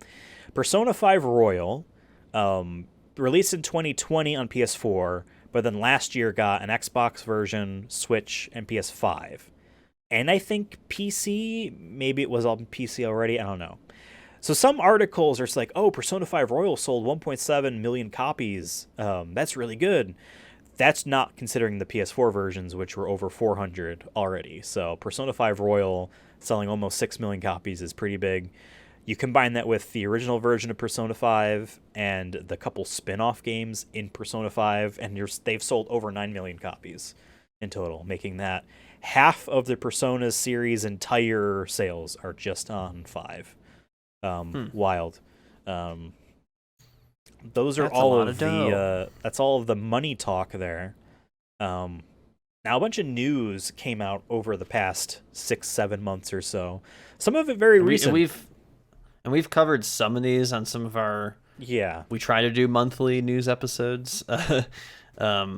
Persona 5 Royal, released in 2020 on PS4, but then last year got an Xbox version, Switch, and PS5. And I think PC, maybe it was on PC already, I don't know. So some articles are just like, oh, Persona 5 Royal sold 1.7 million copies. That's really good. That's not considering the PS4 versions, which were over 400 already. So Persona 5 Royal selling almost 6 million copies is pretty big. You combine that with the original version of Persona 5 and the couple spin-off games in Persona 5, and they've sold over 9 million copies in total, making that half of the Persona series' entire sales are just on 5. Wild. Those are That's all a lot of dough. that's all of the money talk there. Now a bunch of news came out over the past 6-7 months or so. Some of it very recent. We've covered some of these on some of our. Yeah. We try to do monthly news episodes, which are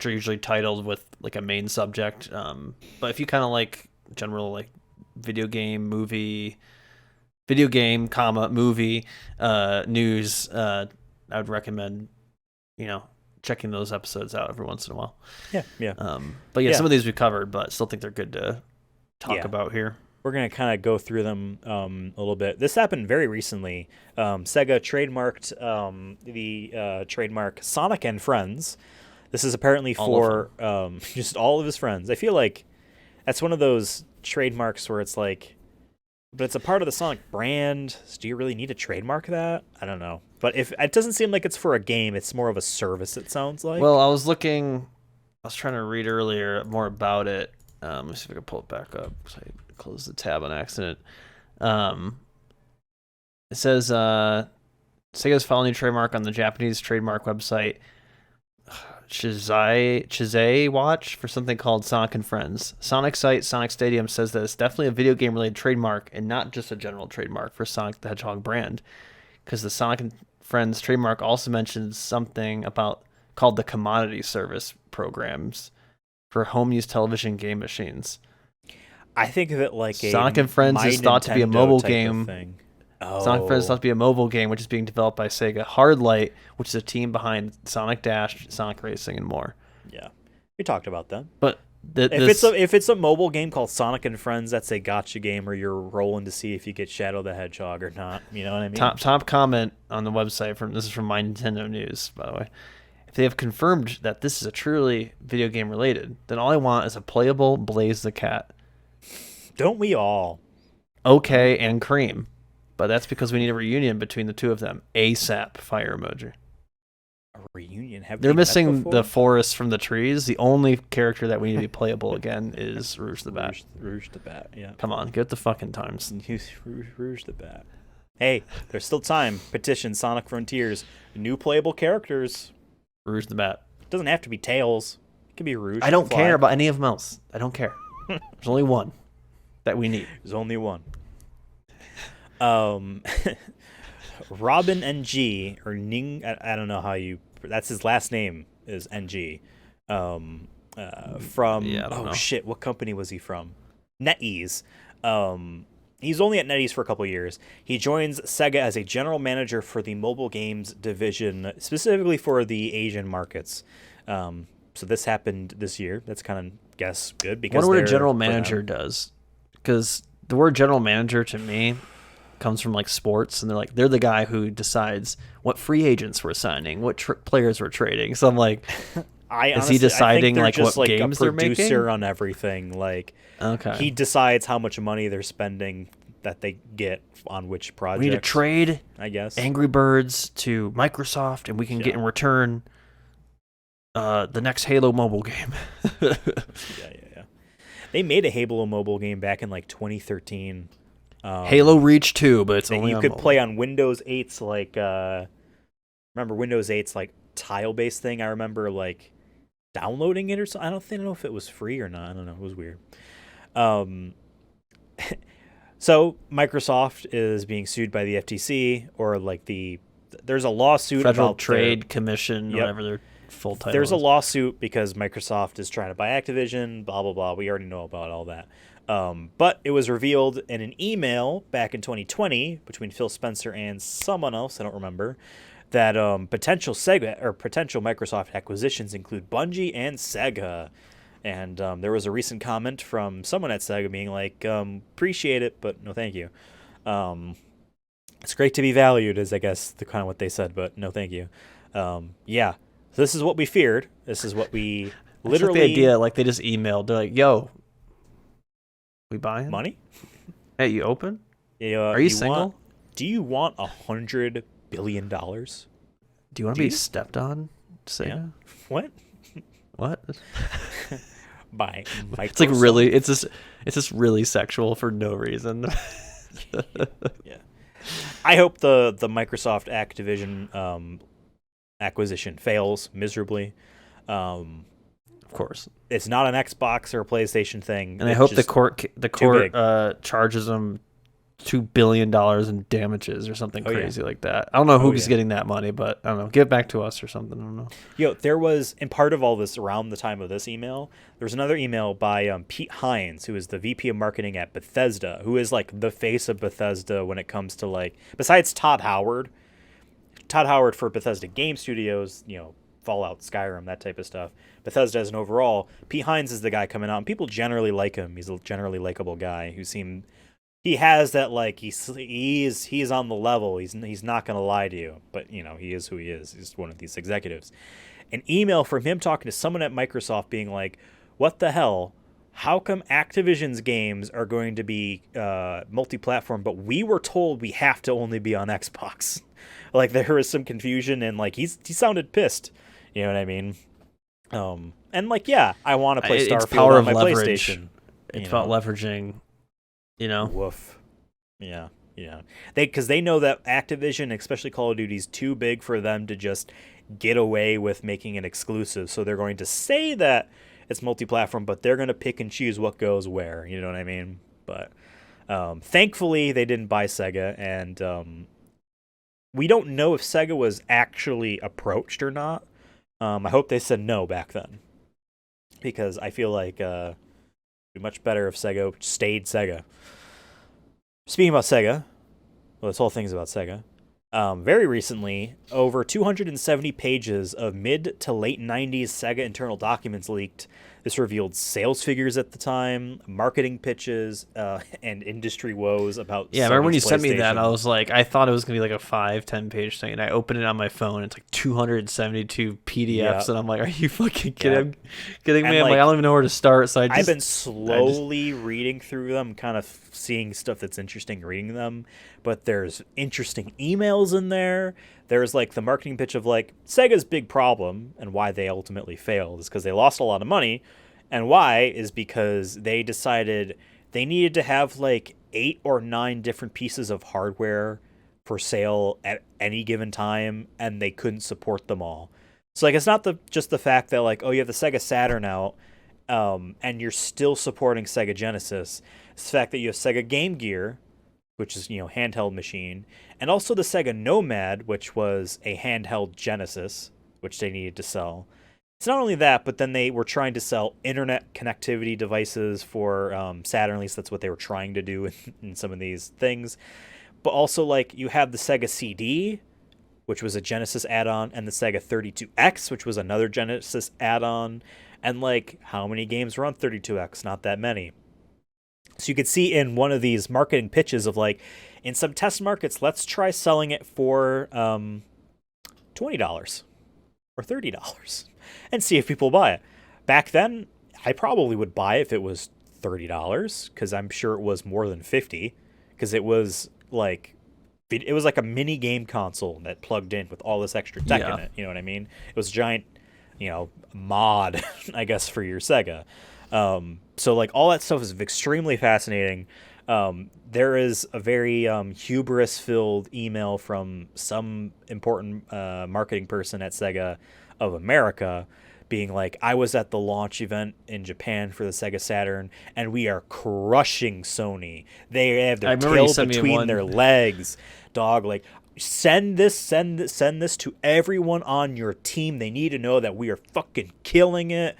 usually titled with like a main subject. But if you kind of like general like video game, movie news, I would recommend checking those episodes out every once in a while. Yeah. But yeah, some of these we covered, but still think they're good to talk Yeah. about here. We're going to kind of go through them a little bit. This happened very recently. Sega trademarked the trademark Sonic and Friends. This is apparently for just all of his friends. I feel like that's one of those trademarks where it's like, but it's a part of the Sonic brand. So do you really need to trademark that? I don't know. But if it doesn't seem like it's for a game, it's more of a service, it sounds like. Well, I was trying to read earlier more about it. Let me see if I can pull it back up. I closed the tab on accident. It says Sega's filing a new trademark on the Japanese trademark website Chizay Watch for something called Sonic and Friends. Sonic site Sonic Stadium says that it's definitely a video game related trademark and not just a general trademark for Sonic the Hedgehog brand, because the Sonic and Friends trademark also mentions something about called the commodity service programs for home use television game machines. I think of it like Sonic and Friends is thought to be a mobile game. Oh. Sonic Friends is thought to be a mobile game, which is being developed by Sega Hardlight, which is a team behind Sonic Dash, Sonic Racing, and more. Yeah, we talked about that. But if it's a mobile game called Sonic and Friends, that's a gotcha game where you're rolling to see if you get Shadow the Hedgehog or not. You know what I mean? Top comment on the website this is from My Nintendo News, by the way. If they have confirmed that this is a truly video game related, then all I want is a playable Blaze the Cat. Don't we all? Okay, and Cream. But that's because we need a reunion between the two of them. ASAP fire emoji. A reunion? They're missing the forest from the trees. The only character that we need to be playable again is Rouge the Bat. Rouge the Bat, yeah. Come on, get the fucking times. Rouge the Bat. Hey, there's still time. Petition Sonic Frontiers. New playable characters. Rouge the Bat. Doesn't have to be Tails. It could be Rouge. I don't care about any of them else. I don't care. There's only one that we need. There's only one. Robin NG or Ning, I don't know how that's his last name is NG. From shit, what company was he from? NetEase. He's only at NetEase for a couple years. He joins Sega as a general manager for the mobile games division, specifically for the Asian markets. So this happened this year. That's kind of good because I wonder what a general manager does, because the word general manager to me comes from like sports, and they're the guy who decides what free agents we're signing, what players we're trading. So I'm like, is he deciding like what games they're making? Producer on everything. Like, okay, he decides how much money they're spending that they get on which We need to project, trade I guess. Angry Birds to Microsoft, and we can get in return the next Halo mobile game. Yeah. They made a Halo mobile game back in like 2013. Halo Reach 2, but it's that only you on could mobile. play on Windows 8's like remember Windows 8's like tile-based thing. I remember like downloading it or something. I don't know if it was free or not. I don't know. It was weird. So Microsoft is being sued by the FTC, or like there's a lawsuit Federal about Trade Commission, Yep. whatever their full title there's a is. lawsuit because Microsoft is trying to buy Activision, blah, blah, blah. We already know about all that. But it was revealed in an email back in 2020 between Phil Spencer and someone else, I don't remember, that potential Microsoft acquisitions include Bungie and Sega. And there was a recent comment from someone at Sega being like, appreciate it, but no thank you. It's great to be valued, is I guess the kind of what they said, but no thank you. Yeah. So this is what we feared. This is what we literally... the idea, like they just emailed. They're like, yo, we buying? Money? Hey, you open? Are you single? Do you want $100 billion? Do you want to be stepped on? Sega? Yeah. What? What? By Microsoft? It's like really, it's just really sexual for no reason. Yeah. I hope the Microsoft Activision acquisition fails miserably. Of course. It's not an Xbox or a PlayStation thing. And I hope the court charges them $2 billion in damages or something crazy like that. I don't know who's getting that money, but I don't know. Give it back to us or something. I don't know. There was, in part of all this, around the time of this email, there was another email by Pete Hines, who is the VP of marketing at Bethesda, who is like the face of Bethesda when it comes to like, besides Todd Howard for Bethesda Game Studios, Fallout, Skyrim, that type of stuff. Bethesda as an overall, Pete Hines is the guy coming out, and people generally like him. He's a generally likable guy he has that, like, he's on the level. He's not going to lie to you, but he is who he is. He's one of these executives. An email from him talking to someone at Microsoft being like, what the hell? How come Activision's games are going to be multi-platform, but we were told we have to only be on Xbox? Like, there was some confusion, and like he sounded pissed. You know what I mean? And like, yeah, I want to play Starfield on my PlayStation. It's about leveraging. Woof. Yeah. Because they know that Activision, especially Call of Duty, is too big for them to just get away with making it exclusive. So they're going to say that it's multi-platform, but they're going to pick and choose what goes where. You know what I mean? But thankfully, they didn't buy Sega, and we don't know if Sega was actually approached or not. I hope they said no back then, because I feel like it'd be much better if Sega stayed Sega. Speaking about Sega, well, this whole thing's about Sega. Very recently, over 270 pages of mid to late 90s Sega internal documents leaked. This revealed sales figures at the time, marketing pitches, and industry woes about I remember when you sent me that, PlayStation. I was like, I thought it was going to be like a 5-10 page thing, and I opened it on my phone, and it's like 272 PDFs, and I'm like, are you fucking kidding me? And I'm like, I don't even know where to start, so I've been slowly reading through them, kind of seeing stuff that's interesting reading them, but there's interesting emails in there. There's like the marketing pitch of like Sega's big problem and why they ultimately failed is because they lost a lot of money, and why is because they decided they needed to have like 8 or 9 different pieces of hardware for sale at any given time, and they couldn't support them all. So like it's not just the fact that like, oh, you have the Sega Saturn out, and you're still supporting Sega Genesis. It's the fact that you have Sega Game Gear, which is, handheld machine, and also the Sega Nomad, which was a handheld Genesis, which they needed to sell. It's not only that, but then they were trying to sell internet connectivity devices for Saturn. At least that's what they were trying to do in some of these things. But also, like, you have the Sega CD, which was a Genesis add-on, and the Sega 32X, which was another Genesis add-on. And, like, how many games were on 32X? Not that many. So you could see in one of these marketing pitches of like, in some test markets, let's try selling it for $20 or $30 and see if people buy it. Back then, I probably would buy it if it was $30 because I'm sure it was more than $50 because it was like a mini game console that plugged in with all this extra tech Yeah. in it. You know what I mean? It was a giant, mod, I guess, for your Sega. So like all that stuff is extremely fascinating. There is a very hubris-filled email from some important marketing person at Sega of America being like, I was at the launch event in Japan for the Sega Saturn, and we are crushing Sony. They have I their remember you tail sent me between their one. legs, dog. Like, send this to everyone on your team. They need to know that we are fucking killing it.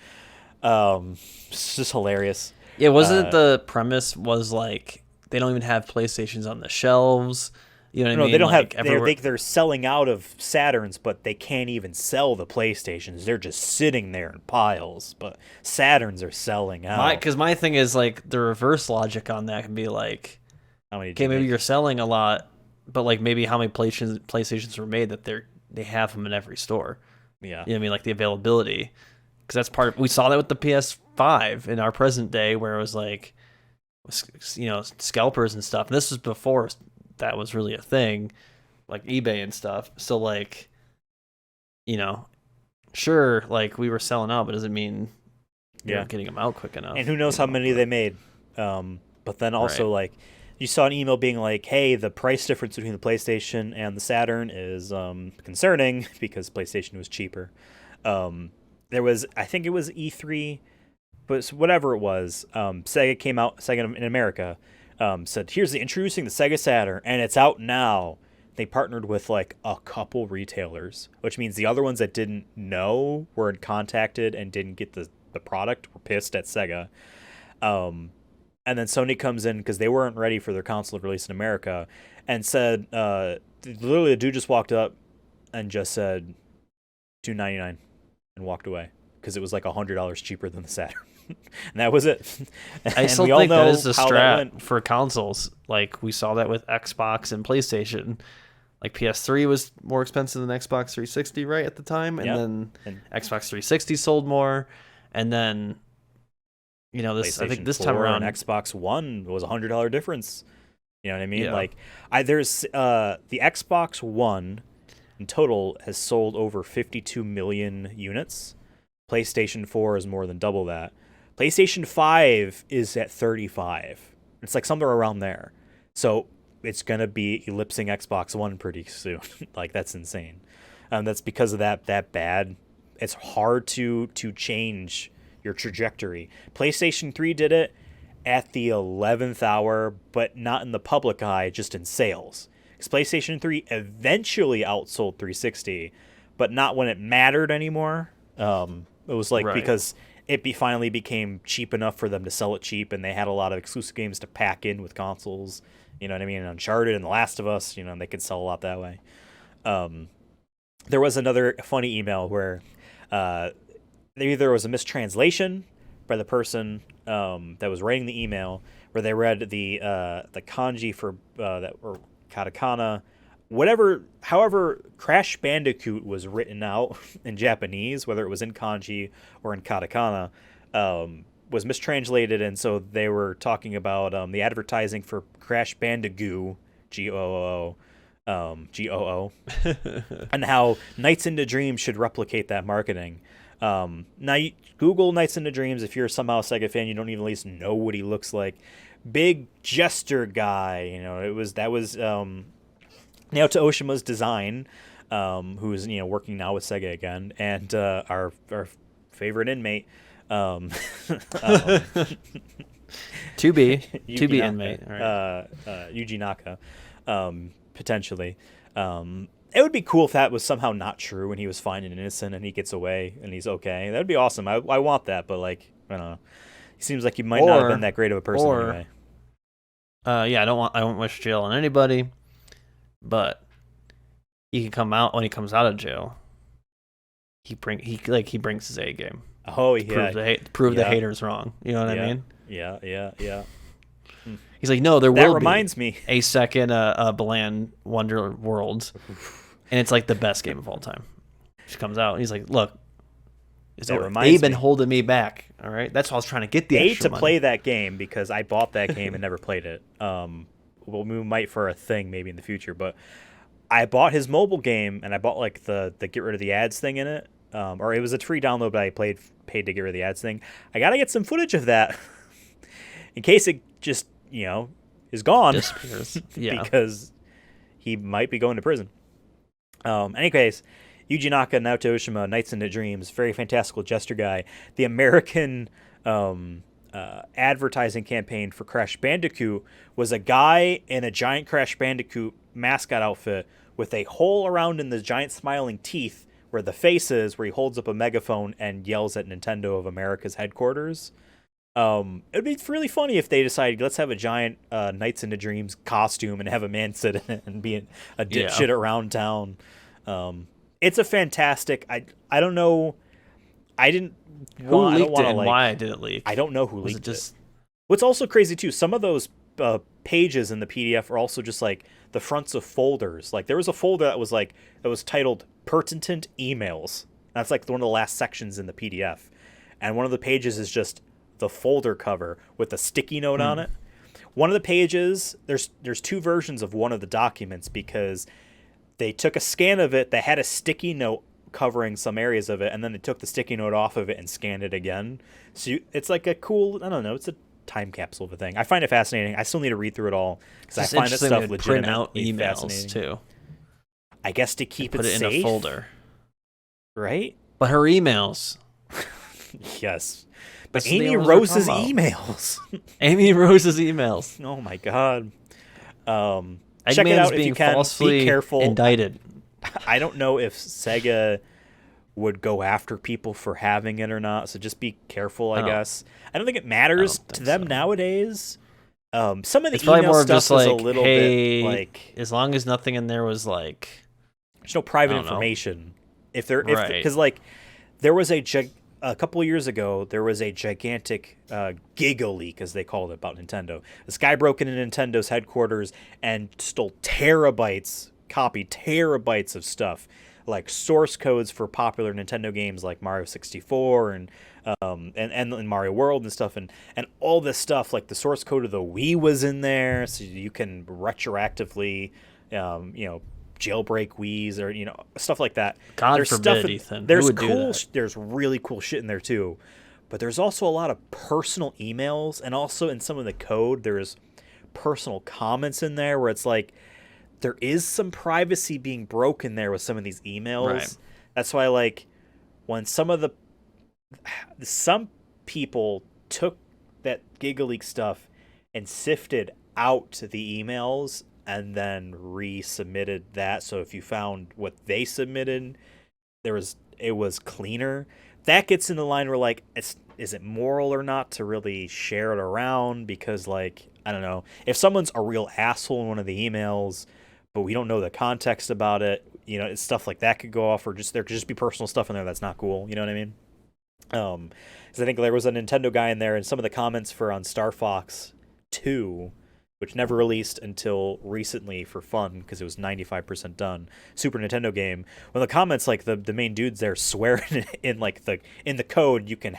It's just hilarious. Yeah, wasn't the premise was like they don't even have PlayStations on the shelves? You know what I No, they mean? don't have. Like everywhere. They're selling out of Saturns, but they can't even sell the PlayStations. They're just sitting there in piles. But Saturns are selling out. Because my thing is like the reverse logic on that can be like, How many? Did okay, you maybe make? you're selling a lot, but like maybe how many PlayStations were made that they have them in every store. Yeah, You know what I mean? Like the availability, because that's part of. We saw that with the PS5 in our present day, where it was like, scalpers and stuff. And this was before that was really a thing, like eBay and stuff. So like, you know, sure, like we were selling out, but doesn't mean we yeah. weren't getting them out quick enough. And who knows how many but- they made. But then also Right. like, you saw an email being like, "Hey, the price difference between the PlayStation and the Saturn is concerning because PlayStation was cheaper." There was, I think it was E3, but whatever it was, Sega in America, said, "Here's introducing the Sega Saturn, and it's out now." They partnered with like a couple retailers, which means the other ones that didn't know were contacted and didn't get the product were pissed at Sega. And then Sony comes in because they weren't ready for their console release in America and said, literally, the dude just walked up and just said $299 and walked away because it was like $100 cheaper than the Saturn. And that was it. I And still we all think that know is the how that went. strat for consoles. Like we saw that with Xbox and PlayStation. Like PS3 was more expensive than Xbox 360, right, at the time, and Yep. then And Xbox 360 sold more, and then I think PlayStation this time 4 around, and Xbox One was $100 difference. You know what I mean? Yeah. Like, there's the Xbox One in total has sold over 52 million units. PlayStation 4 is more than double that. PlayStation 5 is at 35. It's like somewhere around there. So it's gonna be eclipsing Xbox One pretty soon. Like, that's insane. That's because of that bad. It's hard to change your trajectory. PlayStation 3 did it at the 11th hour, but not in the public eye, just in sales. Because PlayStation 3 eventually outsold 360, but not when it mattered anymore. It was like Right. because it finally became cheap enough for them to sell it cheap, and they had a lot of exclusive games to pack in with consoles. You know what I mean? And Uncharted and The Last of Us, and they could sell a lot that way. There was another funny email where there was a mistranslation by the person that was writing the email, where they read the kanji for that, or katakana, however Crash Bandicoot was written out in Japanese, whether it was in kanji or in katakana, was mistranslated, and so they were talking about the advertising for Crash Bandicoot, GOO, and how Nights into Dreams should replicate that marketing. Now, Google Nights into Dreams if you're somehow a Sega fan. You don't even at least know what he looks like. Big jester guy. That was Naoto Oshima's design, who's working now with Sega again, and our favorite inmate. to be Yuki Naka, inmate. All right. Yuji Naka, potentially. It would be cool if that was somehow not true and he was fine and innocent and he gets away and he's okay. That would be awesome. I want that, but I don't know. He seems like he might not have been that great of a person anyway. I don't wish jail on anybody, but he can come out when he comes out of jail. He brings his A game. Oh yeah, Prove the haters wrong. You know what I mean? Yeah. He's like, no, there That will reminds be me. a second Balan Wonder Worlds, and it's like the best game of all time. She comes out, and he's like, look, they've been holding me back. All right, that's why I was trying to get the extra money. Play that game because I bought that game and never played it. well, we might for a thing maybe in the future. But I bought his mobile game, and I bought like the get rid of the ads thing in it. Or it was a free download, but I paid to get rid of the ads thing. I gotta get some footage of that in case it just is gone. Disappears. Yeah. Because he might be going to prison. Anyways, Yuji Naka, Naoto Oshima, Nights into Dreams, very fantastical jester guy. The American advertising campaign for Crash Bandicoot was a guy in a giant Crash Bandicoot mascot outfit with a hole around in the giant smiling teeth where the face is, where he holds up a megaphone and yells at Nintendo of America's headquarters. It'd be really funny if they decided, let's have a giant Nights into Dreams costume and have a man sit in it and be a dipshit around town. It's a fantastic. I don't know. I didn't. Who leaked it and why did it leak? I don't know who leaked it. What's also crazy too, some of those pages in the PDF are also just like the fronts of folders. Like there was a folder that was titled "Pertinent Emails." That's like one of the last sections in the PDF, and one of the pages is just the folder cover with a sticky note on it. One of the pages, there's two versions of one of the documents because they took a scan of it that had a sticky note covering some areas of it, and then they took the sticky note off of it and scanned it again. So it's like a cool, I don't know, it's a time capsule of a thing. I find it fascinating. I still need to read through it all because I find that stuff legitimately print out emails fascinating too. I guess to keep it safe. Put it in a folder. Right? But her emails. Yes. But Amy Rose's emails. Amy Rose's emails. Oh my god. Check it Eggman's out if being you can. falsely Be careful. indicted. I don't know if Sega would go after people for having it or not, so just be careful, I guess. I don't think it matters to them nowadays. Some of the email stuff is a little bit like, as long as nothing in there was like, there's no private information. Because like there was a couple of years ago, there was a gigantic Giga leak, as they called it, about Nintendo. This guy broke into Nintendo's headquarters and stole copied terabytes of stuff, like source codes for popular Nintendo games like Mario 64 and Mario World and stuff, and all this stuff. Like the source code of the Wii was in there, so you can retroactively, jailbreak Wii's or stuff like that. God forbid, Ethan. There's cool. There's really cool shit in there too, but there's also a lot of personal emails, and also in some of the code there's personal comments in there where it's like there is some privacy being broken there with some of these emails. Right. That's why like when some people took that GigaLeak stuff and sifted out the emails and then resubmitted that. So if you found what they submitted, it was cleaner. That gets in the line where like, is it moral or not to really share it around? Because like, I don't know, if someone's a real asshole in one of the emails, but we don't know the context about it, it's stuff like that could go off, or there could just be personal stuff in there that's not cool. You know what I mean? Because I think there was a Nintendo guy in there, and some of the comments on Star Fox 2, which never released until recently for fun because it was 95% done, Super Nintendo game. When the comments, like the main dudes there swearing in the code, you can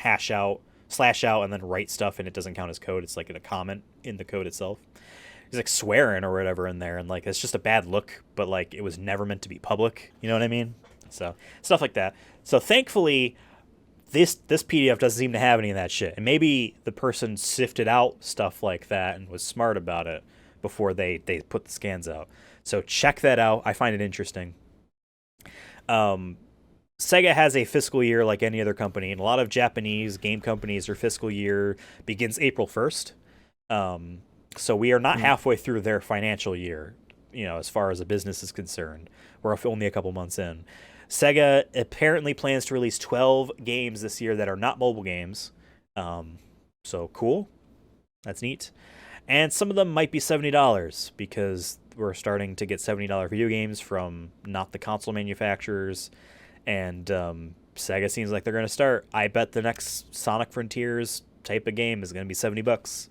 slash out and then write stuff, and it doesn't count as code. It's like a comment in the code itself. He's like swearing or whatever in there, and like it's just a bad look, but like it was never meant to be public. You know what I mean? So stuff like that. So thankfully, this PDF doesn't seem to have any of that shit, and maybe the person sifted out stuff like that and was smart about it before they put the scans out. So check that out. I find it interesting. Sega has a fiscal year like any other company, and a lot of Japanese game companies, their fiscal year begins April 1st. So we are not halfway through their financial year, as far as a business is concerned. We're only a couple months in. Sega apparently plans to release 12 games this year that are not mobile games. So cool. That's neat. And some of them might be $70 because we're starting to get $70 video games from not the console manufacturers. And Sega seems like they're going to start. I bet the next Sonic Frontiers type of game is going to be $70.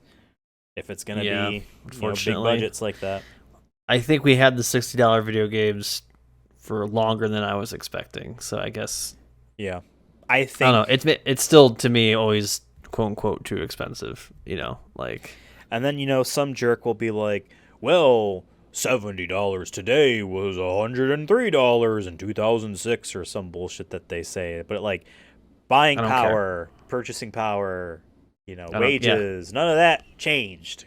If it's going to be big budgets like that. I think we had the $60 video games for longer than I was expecting. So I guess. Yeah. I don't know. It's still, to me, always, quote unquote, too expensive, like. And then, some jerk will be like, well, $70 today was $103 in 2006 or some bullshit that they say. But like buying I don't care. power, purchasing power, I don't. Yeah. wages, none of that changed.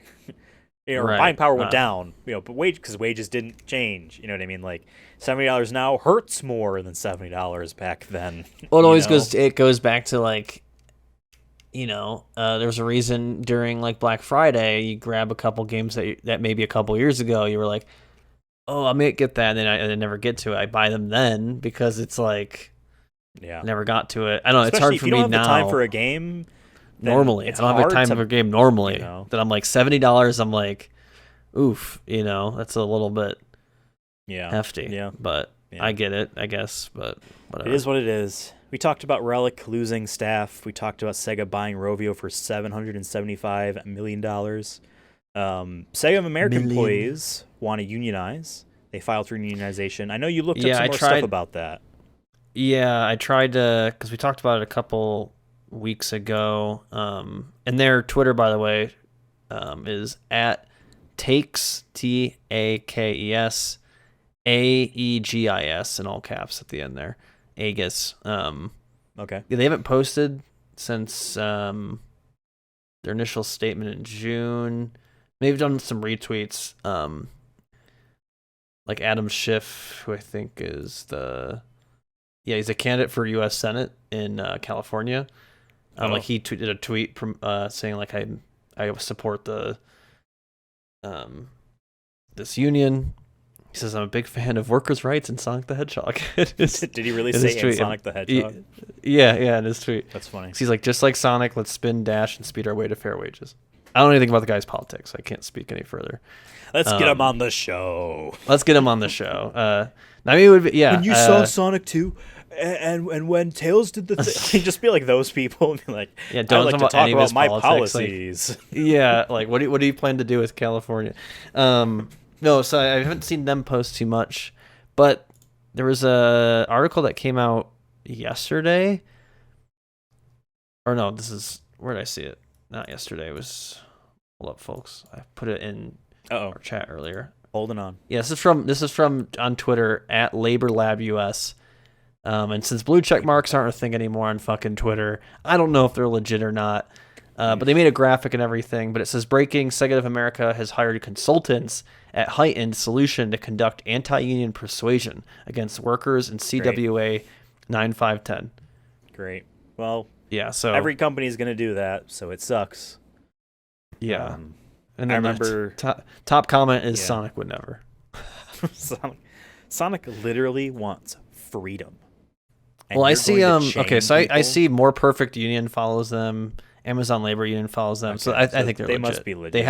Buying Right. power went down, but because wages didn't change. You know what I mean? Like $70 now hurts more than $70 back then. Well, it you always know? goes. It goes back to like, there was a reason during like Black Friday you grab a couple games that maybe a couple years ago you were like, oh, I may get that, and then I never get to it. I buy them then because it's like Yeah. never got to it. I don't know. It's Especially hard if for you me don't have now. the time for a game. Normally, I It's don't have the hard time to, for a game normally. you know. That I'm like $70. I'm like, oof. That's a little bit Yeah. hefty. Yeah. But Yeah. I get it, I guess. But whatever. It is what it is. We talked about Relic losing staff. We talked about Sega buying Rovio for $775 million. Sega of American employees want to unionize. They filed for unionization. I know you looked up some more stuff about that. Yeah, I tried to, because we talked about it a couple weeks ago. And their Twitter, by the way, is at takes TAKES AEGIS in all caps at the end there. Aegis. Okay. They haven't posted since their initial statement in June. They've done some retweets. Like Adam Schiff, who I think is he's a candidate for U.S. Senate in California. Like he did a tweet saying like I support the this union. He says I'm a big fan of workers' rights and Sonic the Hedgehog. Did he really say in Sonic the Hedgehog? Yeah, in his tweet. That's funny. He's like, just like Sonic, let's spin, dash, and speed our way to fair wages. I don't know anything about the guy's politics. I can't speak any further. Let's get him on the show. Let's get him on the show. I mean, it would be, yeah. When you saw Sonic 2, and when Tails did the thing, just be like those people and be like, yeah, don't I'd like to talk about my policies. Like, yeah, like what do you plan to do with California? No, so I haven't seen them post too much, but there was a article that came out yesterday. Or no, where did I see it? Not yesterday. It was, hold up, folks. I put it in our chat earlier. Holding on. Yeah, this is from on Twitter at Labor Lab US. And since blue check marks aren't a thing anymore on fucking Twitter, I don't know if they're legit or not. But they made a graphic and everything. But it says, breaking, Sega of America has hired consultants at Heightened Solution to conduct anti-union persuasion against workers in CWA 9510. Great. Well, yeah, so every company is going to do that, so it sucks. Yeah. And I then remember top comment is Sonic would never. Sonic literally wants freedom. And well, I see I see More Perfect Union follows them. Amazon Labor Union follows them. Okay, so I think they legit. Must be legit. They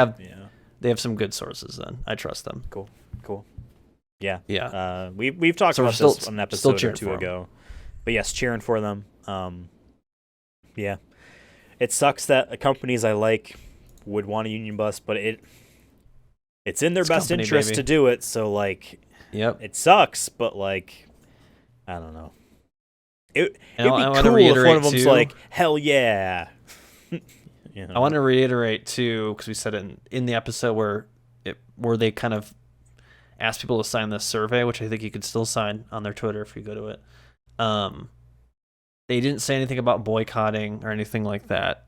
have some good sources then. I trust them. Cool. Yeah. Yeah. We've talked about this on an episode or two ago. But yes, cheering for them. Yeah. It sucks that companies I like would want a union bust, but it's in their best interest to do it, so like it sucks, but like I don't know. It'd be cool if one of them's like, hell yeah. I want to reiterate too, because we said it in the episode where they kind of asked people to sign this survey, which I think you could still sign on their Twitter if you go to it. They didn't say anything about boycotting or anything like that.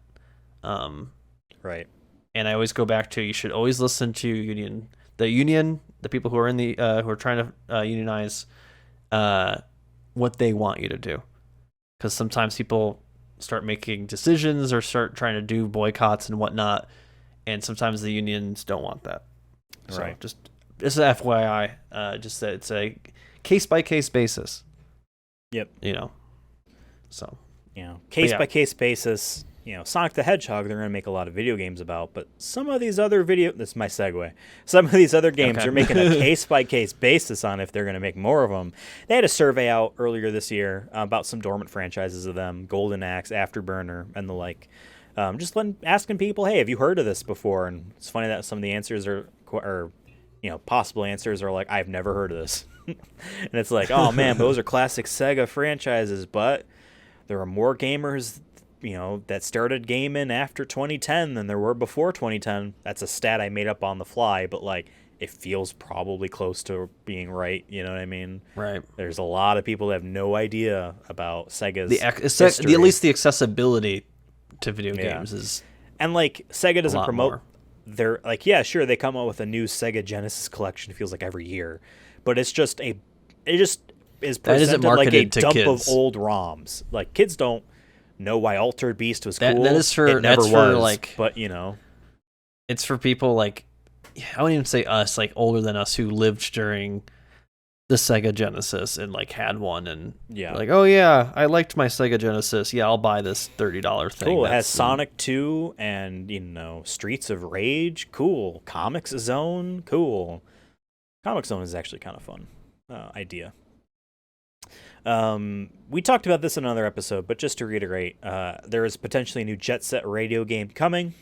Right. And I always go back to, you should always listen to the people who are in the who are trying to unionize, what they want you to do, because sometimes people start making decisions or start trying to do boycotts and whatnot, and sometimes the unions don't want that. Right. So just an FYI, just that it's a case by case basis. Yep. So. Case by case basis. Sonic the Hedgehog, they're going to make a lot of video games about, but some of these other this is my segue. Some of these other games are making a case-by-case basis on if they're going to make more of them. They had a survey out earlier this year about some dormant franchises of them, Golden Axe, Afterburner, and the like. Just asking people, hey, have you heard of this before? And it's funny that some of the answers are possible answers are like, I've never heard of this. And it's like, oh, man, those are classic Sega franchises, but there are more gamers that started gaming after 2010 than there were before 2010. That's a stat I made up on the fly, but like it feels probably close to being right. You know what I mean? Right. There's a lot of people that have no idea about Sega's At least the accessibility to video Yeah. games is And like Sega doesn't lot promote more. their like yeah, sure they come out with a new Sega Genesis collection, it feels like every year. But it just is That isn't presented like a marketed to dump kids. of old ROMs. Like kids don't know why Altered Beast was That- cool. that is for- it never that's for, was, like- but you know. It's for people like, I wouldn't even say us, like older than us, who lived during the Sega Genesis and like had one and Yeah. like, oh yeah, I liked my Sega Genesis. Yeah, I'll buy this $30 thing. Cool. It has That's- Sonic 2 and, Streets of Rage. Cool. Comics Zone. Cool. Comic Zone is actually kind of fun idea. We talked about this in another episode, but just to reiterate, there is potentially a new Jet Set radio game coming.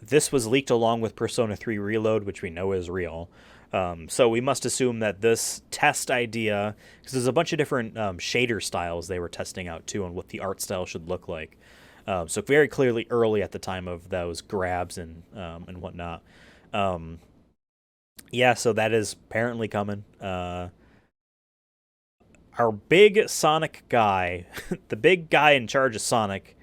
This was leaked along with Persona 3 Reload, which we know is real. So we must assume that this test idea, because there's a bunch of different shader styles they were testing out too on what the art style should look like. So very clearly early at the time of those grabs and whatnot. Yeah, so that is apparently coming. Our big Sonic guy, the big guy in charge of Sonic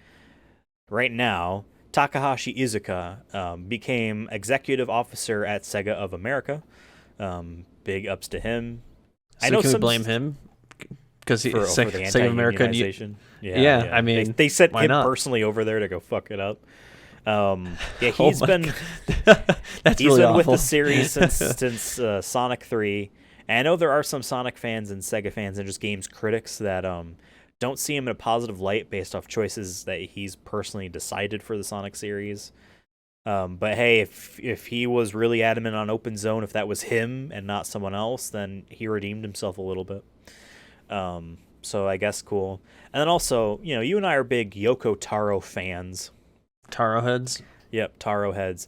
right now, Takahashi Iizuka, became executive officer at Sega of America. Big ups to him. So can we blame him? Because for the Sega of America. anti-unionization. Yeah, I mean, they sent why him not? personally over there to go fuck it up. Yeah, Oh he's my been God. That's he's really been with awful. the series since Sonic 3. And I know there are some Sonic fans and Sega fans and just games critics that don't see him in a positive light based off choices that he's personally decided for the Sonic series. But hey, if he was really adamant on open zone, if that was him and not someone else, then he redeemed himself a little bit. So I guess cool. And then also, you and I are big Yoko Taro fans. Taro heads. Yep, Taro heads.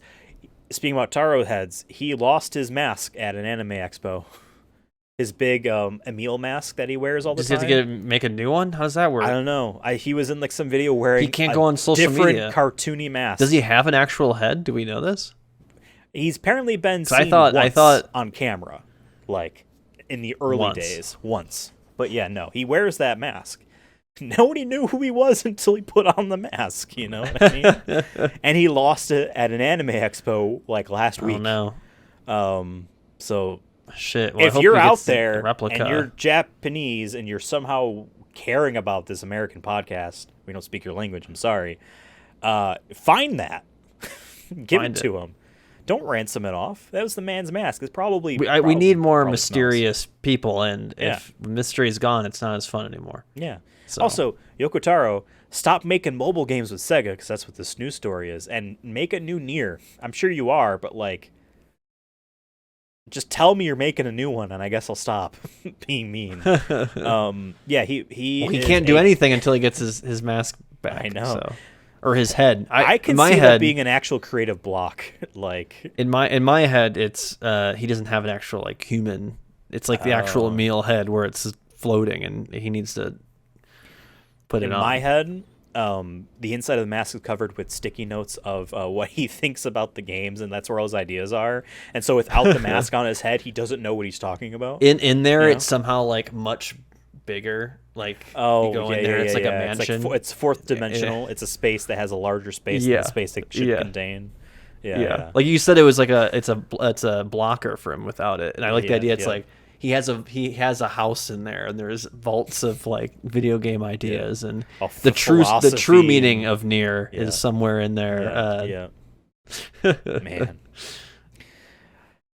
Speaking about Taro heads, he lost his mask at an anime expo. His big Emil mask that he wears all the Does he time. have to make a new one? How does that work? I don't know. He was in like some video wearing He can't go on social different media. cartoony mask. Does he have an actual head? Do we know this? He's apparently been 'Cause I seen thought- once on camera, like in the early Once. days. Once. But yeah, no. He wears that mask. Nobody knew who he was until he put on the mask, you know what I mean? And he lost it at an anime expo like last week. Oh no. So Shit. Well, I if hope you're he out gets the there replica. and you're Japanese and you're somehow caring about this American podcast, we don't speak your language, I'm sorry. Find that. Give Find it to him. Don't ransom it off. That was the man's mask. It's probably we need more probably mysterious people, and Yeah. if mystery is gone, it's not as fun anymore. smells. Yeah. So. Also, Yoko Taro, stop making mobile games with Sega, because that's what this news story is, and make a new Nier. I'm sure you are, but like, just tell me you're making a new one, and I guess I'll stop being mean. Yeah, he Well, he is can't do anything until he gets his mask back. I know. So. Or his head. I can in my see head, that being an actual creative block. Like in my head, it's he doesn't have an actual like human. It's like the actual Oh. Emil head where it's floating, and he needs to put in it on. my head, the inside of the mask is covered with sticky notes of what he thinks about the games, and that's where all his ideas are. And so without the mask on his head, he doesn't know what he's talking about. In there, Yeah. it's somehow like much bigger. Like Oh, you go yeah, in there, yeah, it's like yeah. a mansion. It's fourth dimensional. It's a space that has a larger space than Yeah. the space it should Yeah. contain. Yeah. Like you said, it was like it's a blocker for him without it, and I like the Yeah, idea. It's yeah. like he has a house in there, and there's vaults of like video game ideas, and Oh, the true philosophy. meaning of Nier Yeah. is somewhere in there. Yeah. Man.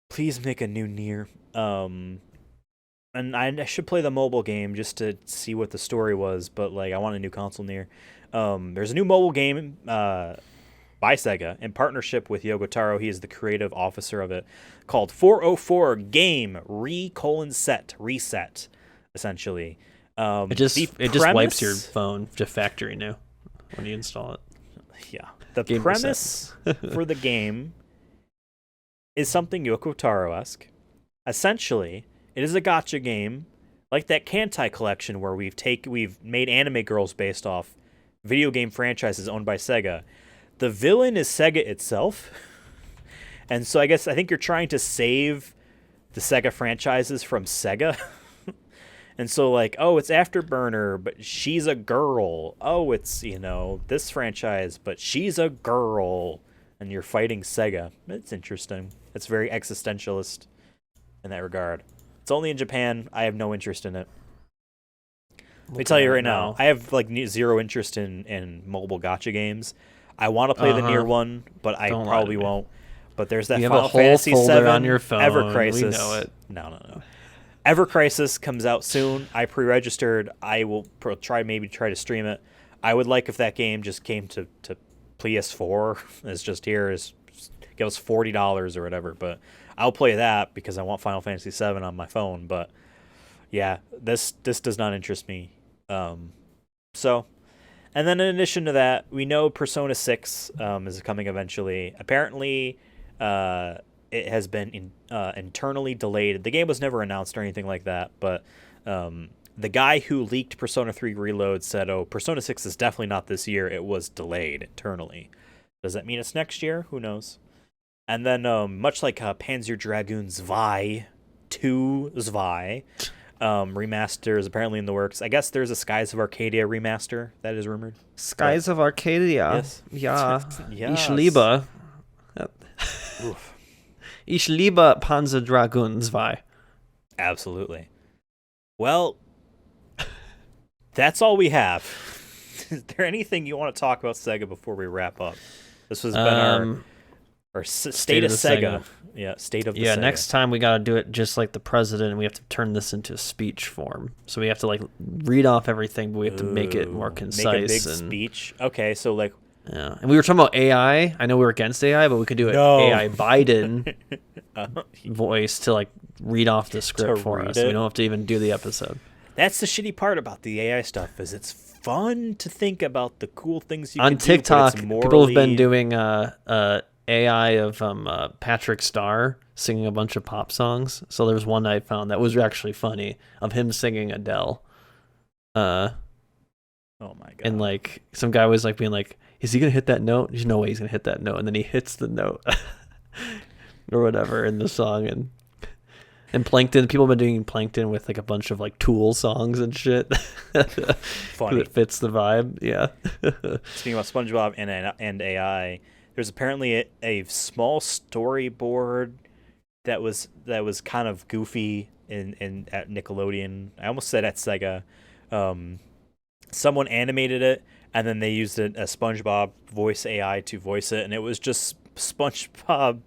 Please make a new Nier. And I should play the mobile game just to see what the story was, but like I want a new console Nier. There's a new mobile game by Sega in partnership with Yoko Taro. He is the creative officer of it, called 404 Game Reset, essentially. It just wipes your phone to factory new when you install it. Yeah. The Game premise for the game is something Yoko Taro-esque. Essentially, it is a gacha game like that Kantai collection where we've made anime girls based off video game franchises owned by Sega. The villain is Sega itself, And so I think you're trying to save the Sega franchises from Sega. And so like, oh, it's Afterburner, but she's a girl. Oh, it's, this franchise, but she's a girl. And you're fighting Sega. It's interesting. It's very existentialist in that regard. It's only in Japan. I have no interest in it. Let me tell you right now, I have like zero interest in mobile gacha games. I want to play the Nier one, but I probably won't. But there's that Final Fantasy VII on your phone. Ever Crisis. We know it. No. Ever Crisis comes out soon. I pre-registered. I will try to stream it. I would like if that game just came to PS4. It's just here. Give us $40 or whatever. But I'll play that because I want Final Fantasy VII on my phone. But yeah, this does not interest me. So, and then in addition to that, we know Persona 6 is coming eventually. Apparently, it has been internally delayed. The game was never announced or anything like that, but the guy who leaked Persona 3 Reload said, oh, Persona 6 is definitely not this year. It was delayed internally. Does that mean it's next year? Who knows? And then much like Panzer Dragoon Zwei 2 Zwei, remaster is apparently in the works. I guess there's a Skies of Arcadia remaster that is rumored. Skies of Arcadia? Yes. Ja. Yes. Ich liebe. Oof. Ich liebe Panzer Dragoon 2. Absolutely. Well, that's all we have. Is there anything you want to talk about Sega before we wrap up? This has been our state of Sega. Yeah, state of the Sega. Next time we got to do it just like the president, and we have to turn this into speech form. So we have to like read off everything, but we have to make it more concise. Make a big speech. Okay, so like... Yeah, and we were talking about AI. I know we were against AI, but we could do it AI Biden voice to like read off the script for us. So we don't have to even do the episode. That's the shitty part about the AI stuff is it's fun to think about the cool things you on can TikTok. do, morally... People have been doing AI of Patrick Starr singing a bunch of pop songs. So there was one I found that was actually funny of him singing Adele. Oh my god! And like some guy was like being like, "Is he gonna hit that note?" There's no way he's gonna hit that note, and then he hits the note or whatever in the song. And Plankton, people have been doing Plankton with like a bunch of like Tool songs and shit. Funny. It fits the vibe. Yeah. Speaking about SpongeBob and AI, there's apparently a small storyboard that was kind of goofy in at Nickelodeon. I almost said at Sega. Someone animated it, and then they used a SpongeBob voice AI to voice it, and it was just SpongeBob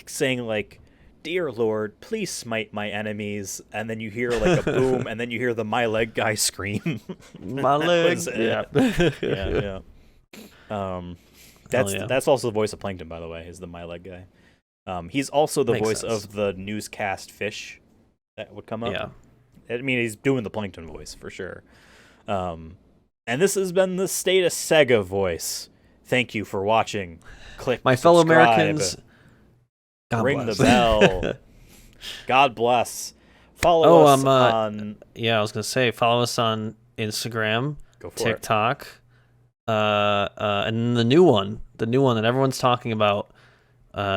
saying like, "Dear Lord, please smite my enemies," and then you hear like a boom, and then you hear the My Leg guy scream. My leg. Yeah. That's also the voice of Plankton, by the way, is the My Leg guy. He's also the voice of the newscast fish that would come up. Yeah. I mean, he's doing the Plankton voice for sure. And this has been the State of Sega voice. Thank you for watching. Click my fellow Americans. God ring bless. the bell. God bless. Follow us on... Yeah, I was going to say, follow us on Instagram, TikTok, and the new one that everyone's talking about,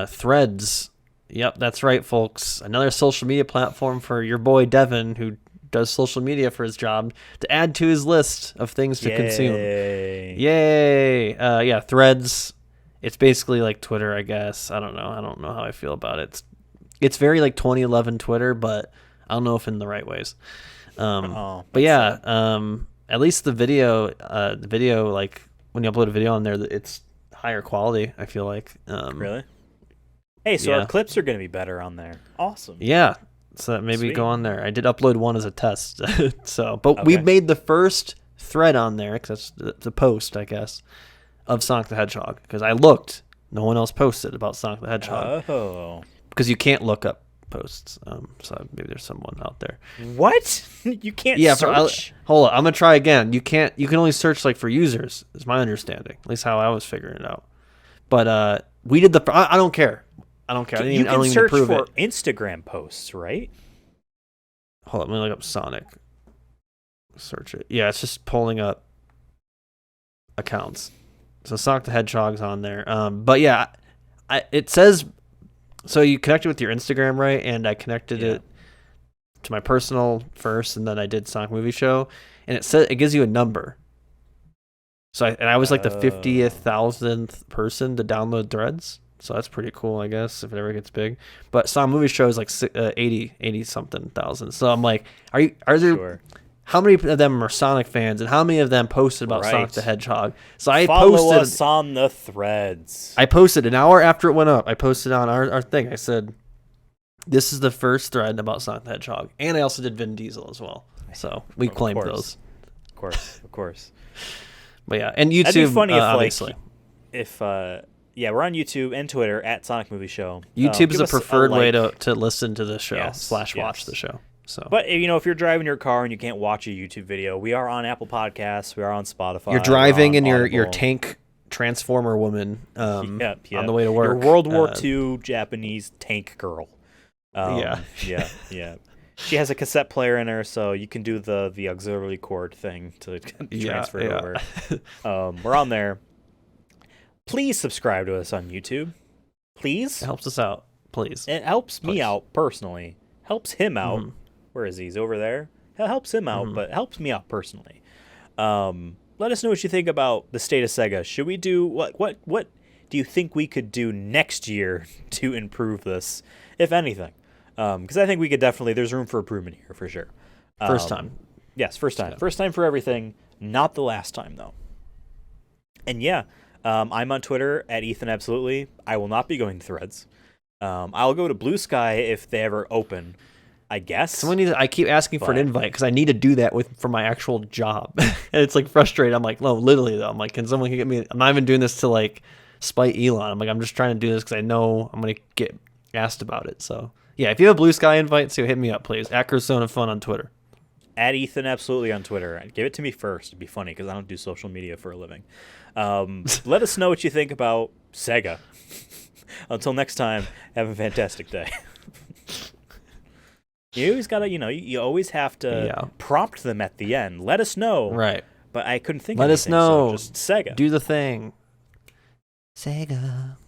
Threads. Yep, that's right, folks. Another social media platform for your boy Devin, who does social media for his job, to add to his list of things to consume. Yay! Yeah, Threads. It's basically like Twitter, I guess. I don't know how I feel about it. It's very like 2011 Twitter, but I don't know if in the right ways. But yeah, at least the video, like when you upload a video on there, it's higher quality, I feel like. Really? Hey, so our clips are going to be better on there. Awesome. Yeah. So maybe go on there. I did upload one as a test. We made the first thread on there, because that's the post, I guess, of Sonic the Hedgehog. Because I looked, no one else posted about Sonic the Hedgehog. Oh. Because you can't look up posts. So maybe there's someone out there. What? You can't search? Hold on, I'm going to try again. You can only search like for users, is my understanding. At least how I was figuring it out. But we did I don't care. I don't care. You can search for Instagram posts, right? Hold on, let me look up Sonic. Search it. Yeah, it's just pulling up accounts. So Sonic the Hedgehog's on there. But yeah, it says So you connected with your Instagram, right? And I connected Yeah. it to my personal first, and then I did Sonic Movie Show, and it gives you a number. So I was like the Oh, 50,000th person to download Threads. So that's pretty cool, I guess, if it ever gets big. But Sonic Movie Show is like 80 something thousand. So I'm like, are there sure. how many of them are Sonic fans, and how many of them posted about Sonic the Right. Hedgehog? So I Follow posted us on the threads. I posted an hour after it went up. I posted on our thing. I said, "This is the first thread about Sonic the Hedgehog," and I also did Vin Diesel as well. So we Of claimed course. those. Of course. Of course. But yeah, and That'd be YouTube, funny if obviously. if yeah, we're on YouTube and Twitter at Sonic Movie Show. YouTube is Give the us preferred way like. to listen to the show Yes, / watch yes. the show. So But if you're driving your car and you can't watch a YouTube video, we are on Apple Podcasts. We are on Spotify. you're we're driving on in your Audible. tank transformer woman Yep, on the way to work. Your World War II Japanese tank girl. Yeah. Yeah. She has a cassette player in her, so you can do the auxiliary cord thing to transfer it over. We're on there. Please subscribe to us on YouTube. Please. It helps us out, please. It helps me Please. out personally. Helps him out. Mhm. Where is he? He's over there. It helps him out, but it helps me out personally. Let us know what you think about the state of Sega. Should we do what do you think we could do next year to improve this, if anything? Because I think we could definitely. There's room for improvement here for sure. First time. Yes, first time. Yeah. First time for everything. Not the last time though. And yeah, I'm on Twitter at Ethan Absolutely. I will not be going to Threads. I'll go to Blue Sky if they ever open. I guess. I keep asking for an But- invite because I need to do that for my actual job, and it's like frustrating. I'm like, no, literally though. I'm like, can someone get me? I'm not even doing this to like spite Elon. I'm like, I'm just trying to do this because I know I'm gonna get asked about it. So yeah, if you have a Blue Sky invite, so hit me up, please. At Cursona Fun on Twitter. At Ethan Absolutely on Twitter. Give it to me first. It'd be funny because I don't do social media for a living. Let us know what you think about Sega. Until next time, have a fantastic day. You always gotta, you always have to prompt them at the end. Let us know. Right. But I couldn't think Let of us anything, so know. just Sega. Do the thing. Sega.